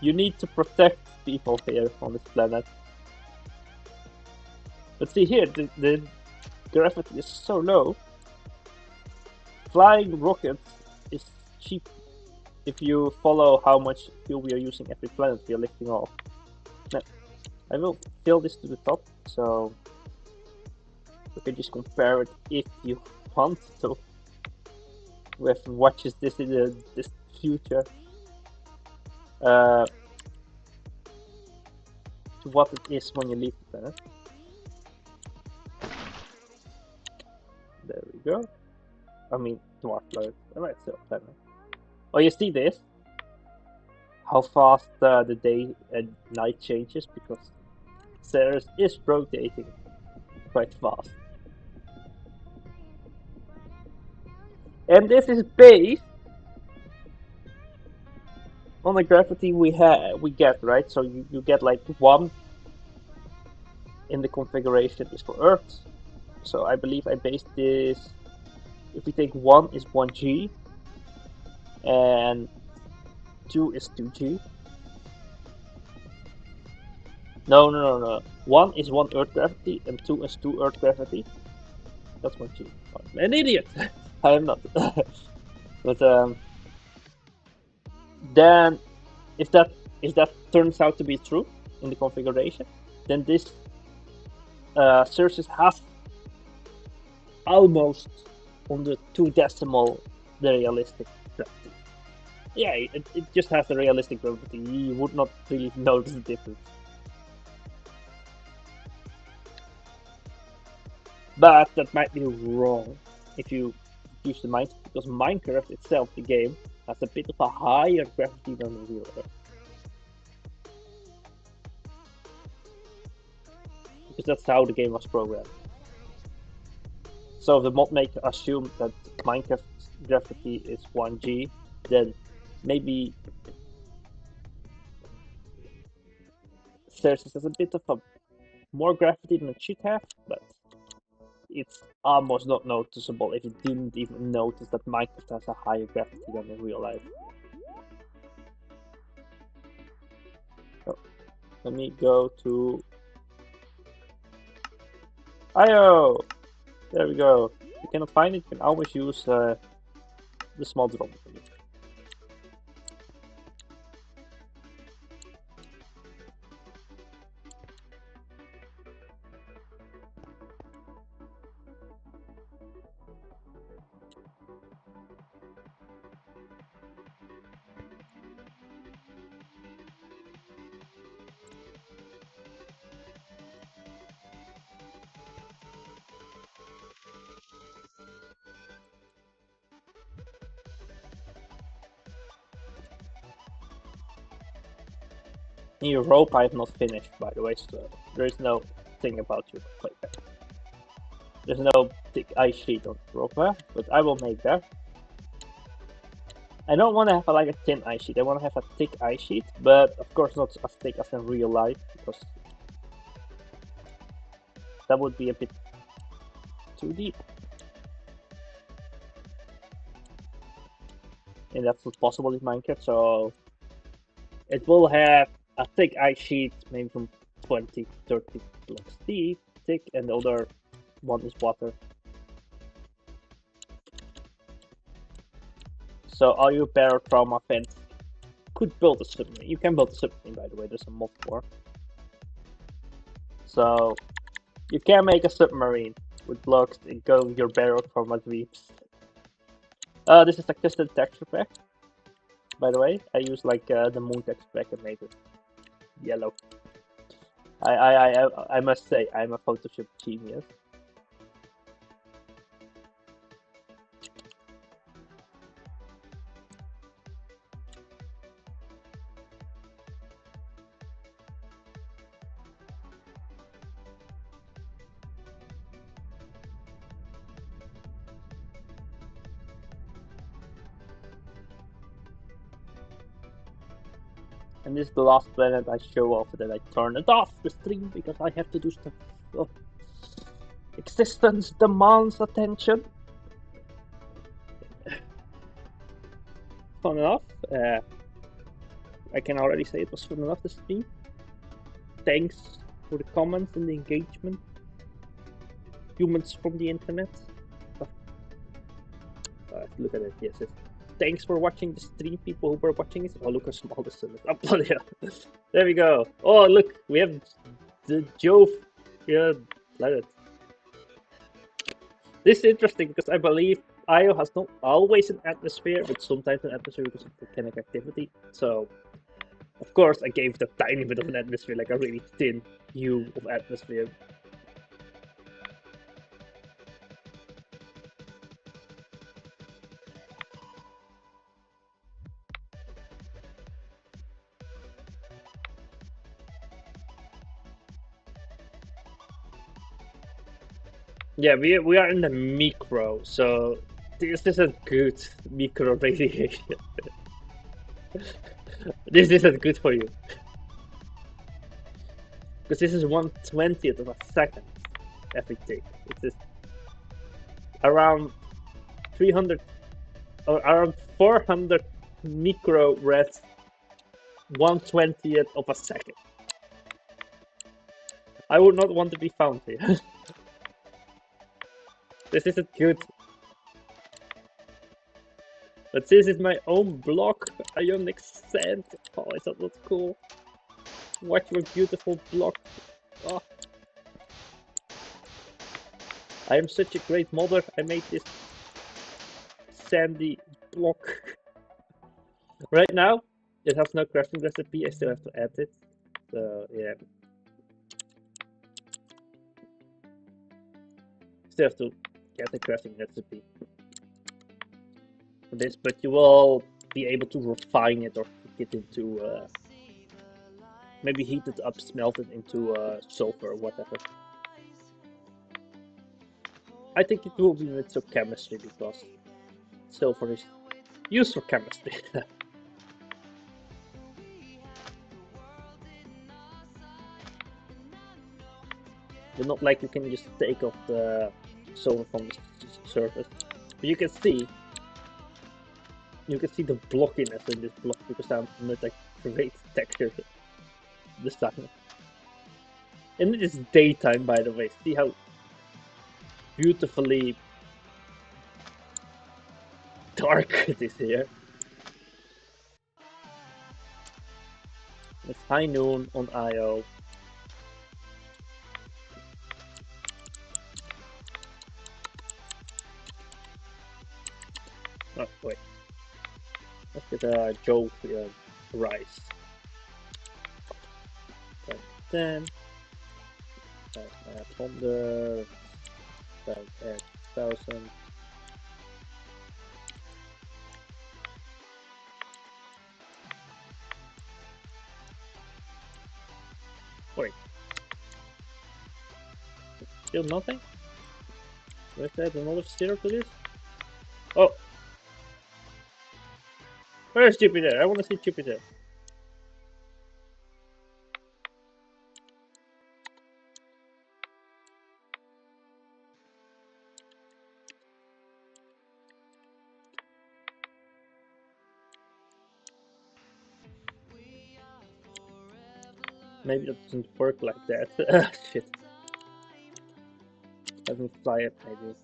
you need to protect people here on this planet. But see here, the gravity is so low. Flying rockets is cheap if you follow how much fuel we are using every planet we are lifting off. Now, I will fill this to the top, so we can just compare it if you want to. With watches this in the this future. To what it is when you leave the planet. There we go. I mean, dwarf planet. Alright, so planet. Oh, you see this? How fast the day and night changes because Ceres is rotating quite fast. And this is based on the gravity we get, right? So you get like 1 in the configuration is for Earth. So I believe I based this, if we take 1 is 1G and 2 is 2G. No. 1 is 1 Earth gravity and 2 is 2 Earth gravity. That's 1G. I'm an idiot. I am not. But then if that turns out to be true in the configuration, then this Ceres has almost on the 2 decimal the realistic gravity. Yeah, it just has the realistic gravity. You would not really notice the difference. But that might be wrong if you use the Minecraft, because Minecraft itself, the game, has a bit of a higher gravity than the real Earth. Because that's how the game was programmed. So if the mod maker assumed that Minecraft gravity is 1G, then maybe Ceres has a bit of a more gravity than it should have, but it's almost not noticeable if you didn't even notice that Minecraft has a higher gravity than in real life. So, let me go to IO! There we go. If you cannot find it, you can always use the small drop. Your rope I have not finished, by the way, so there is no thing about you like that. There's no thick ice sheet on the rope, but I will make that. I don't want to have like a thin ice sheet, I want to have a thick ice sheet, but of course not as thick as in real life, because that would be a bit too deep. And that's not possible in Minecraft, so it will have a thick ice sheet, maybe from 20, 30 blocks deep, thick, and the other one is water. So all you paratrauma fans could build a submarine. You can build a submarine, by the way, there's a mod for. So you can make a submarine with blocks that go in your paratrauma dreams. This is a custom texture pack, by the way. I use like the moon texture pack and made it yellow. I must say, I'm a Photoshop genius. And this is the last planet I show off, then I turn it off the stream because I have to do stuff. Oh. Existence demands attention. Fun enough. I can already say it was fun enough, the stream. Thanks for the comments and the engagement. Humans from the internet. Look at it, yes. Thanks for watching the stream, people who were watching it. Oh, look how small the sun is. Oh, bloody hell. There we go. Oh, look, we have the Jove. Yeah, like it. This is interesting because I believe Io has not always an atmosphere, but sometimes an atmosphere because of volcanic activity. So, of course, I gave it a tiny bit of an atmosphere, like a really thin hue of atmosphere. Yeah, we are in the micro, so this isn't good micro radiation. This isn't good for you. Because this is 1/20th of a second everything. It's just around 300 or around 400 micro reds 1/20th of a second. I would not want to be found here. This isn't good. But this is my own block, ionic sand. Oh, is that not cool? Watch your beautiful block. Oh. I am such a great modder. I made this sandy block. Right now, it has no crafting recipe. I still have to add it. So, yeah. Still have to get the crafting recipe for this, but you will be able to refine it or cook it into maybe heat it up, smelt it into sulfur or whatever. I think it will be with some chemistry because silver is used for chemistry. But not like you can just take off the silver from the surface. But you can see the blockiness in this block because I'm not like great texture design. And it is daytime, by the way. See how beautifully dark it is here. It's high noon on IO. Oh, wait. Let's get a Joe rice. 10. 100. 1000. Wait. Still nothing? Let's add another zero to this. Oh! Where's Jupiter? I want to see Jupiter. Maybe that doesn't work like that. Shit. Doesn't fly it, maybe.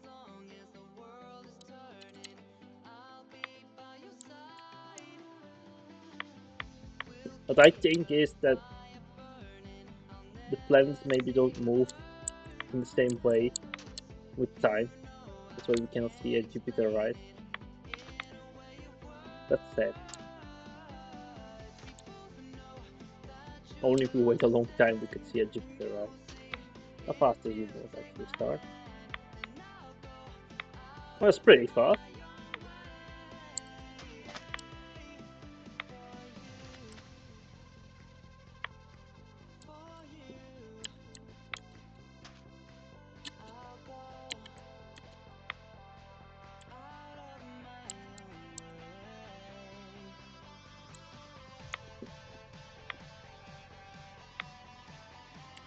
What I think is that the planets maybe don't move in the same way with time. That's why we cannot see a Jupiter rise. That's sad. Only if we wait a long time we could see a Jupiter rise. How fast does it actually start? Well, it's pretty fast.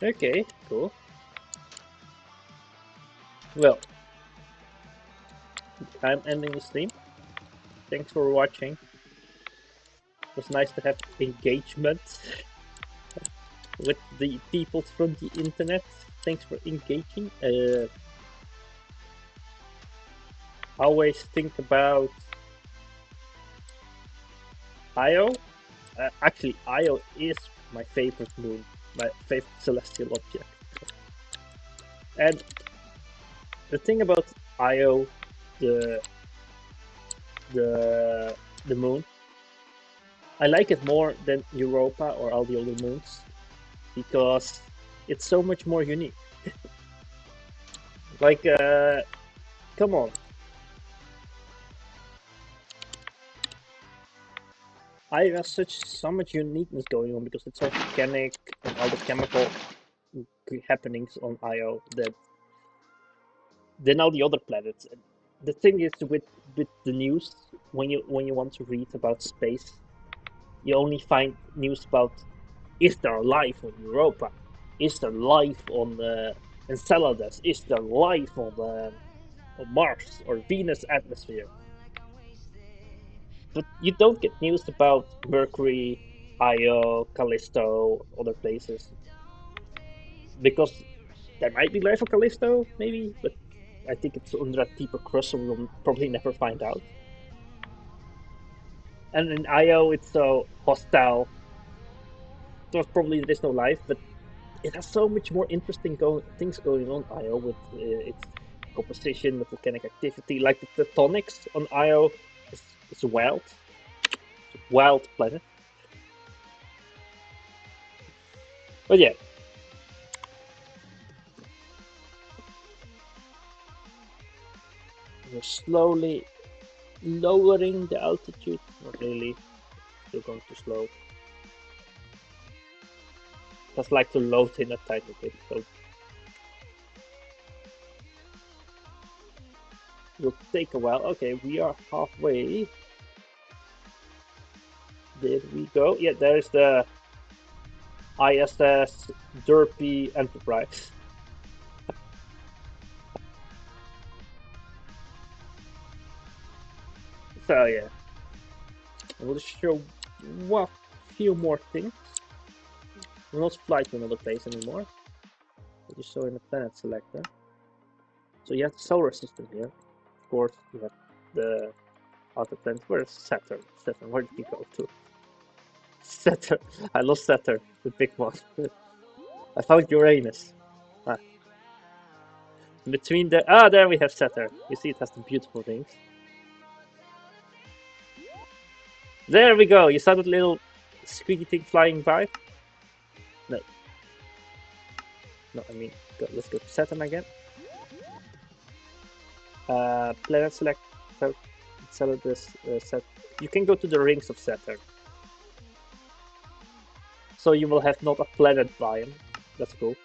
Okay, cool. Well, I'm ending the stream. Thanks for watching. It was nice to have engagement with the people from the internet. Thanks for engaging. Always think about Io. Actually, Io is my favorite moon, my favorite celestial object. And the thing about Io, the moon, I like it more than Europa or all the other moons because it's so much more unique. Like, come on. I have so much uniqueness going on because it's so volcanic and all the chemical happenings on Io that than all the other planets. The thing is with the news, when you want to read about space, you only find news about is there life on Europa, is there life on Enceladus, is there life on Mars or Venus atmosphere. But you don't get news about Mercury, Io, Callisto, other places. Because there might be life on Callisto, maybe, but I think it's under a deeper crust, so we'll probably never find out. And in Io, it's so hostile. So probably there's no life, but it has so much more interesting things going on Io with its composition, the volcanic activity, like the tectonics on Io is wild. Wild planet. But yeah. We're slowly lowering the altitude. Not really. Still going too slow. Just like to load in a tiny bit. So will take a while. Okay, we are halfway. There we go. Yeah, there's the ISS Derpy Enterprise. So yeah, we'll show a few more things. We'll not fly to another place anymore. We'll just show in the planet selector. So you have the solar system here. Of course, you have the outer planet. Where's Saturn? Saturn, where did you go to? Saturn. I lost Saturn, the big one. I found Uranus. Ah. Between the there we have Saturn. You see, it has the beautiful rings. There we go. You saw that little squeaky thing flying by? No. No, I mean, let's go to Saturn again. Planet select. Select this set. You can go to the rings of Saturn. So you will have not a planet biome. That's cool.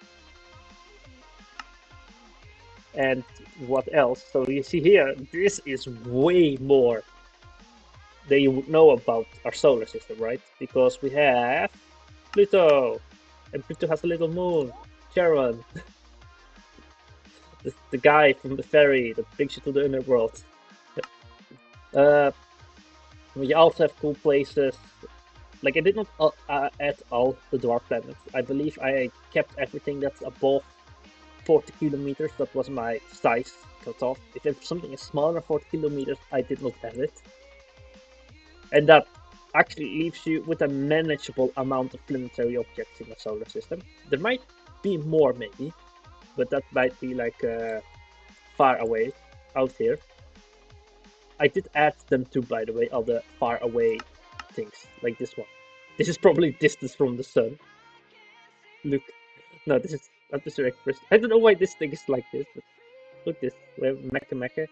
And what else? So you see here, this is way more than you would know about our solar system, right? Because we have Pluto, and Pluto has a little moon, Charon. the guy from the ferry that brings you to the underworld. We also have cool places. Like I did not add all the dwarf planets. I believe I kept everything that's above 40 kilometers. That was my size cutoff. If something is smaller than 40 kilometers, I did not add it. And that actually leaves you with a manageable amount of planetary objects in the solar system. There might be more, maybe, but that might be like far away out here. I did add them too, by the way, all the far away things, like this one. This is probably distance from the sun. Look, no, this is atmospheric pressure. I don't know why this thing is like this, but look this. We have Mecca,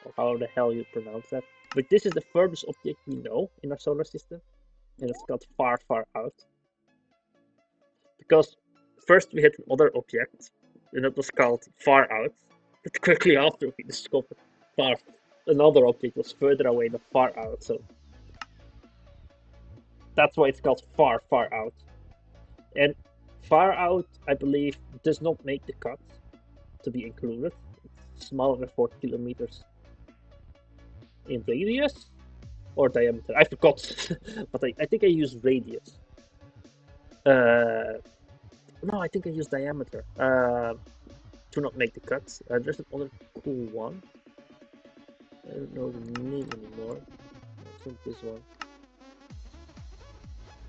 or how the hell you pronounce that. But this is the furthest object we know in our solar system, and it's got far, far out. Because first we had another object, and it was called far out. But quickly after we discovered far, another object was further away than far out. So that's why it's called far, far out. And far out, I believe, does not make the cut to be included. It's smaller than 40 kilometers in radius or diameter. I forgot, but I think I used radius. No, I think I used diameter to not make the cut. There's another cool one. I don't know the name anymore. I think this one.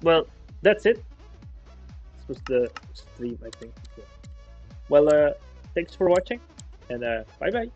Well, that's it. This was the stream, I think. Yeah. Well, thanks for watching, and bye bye.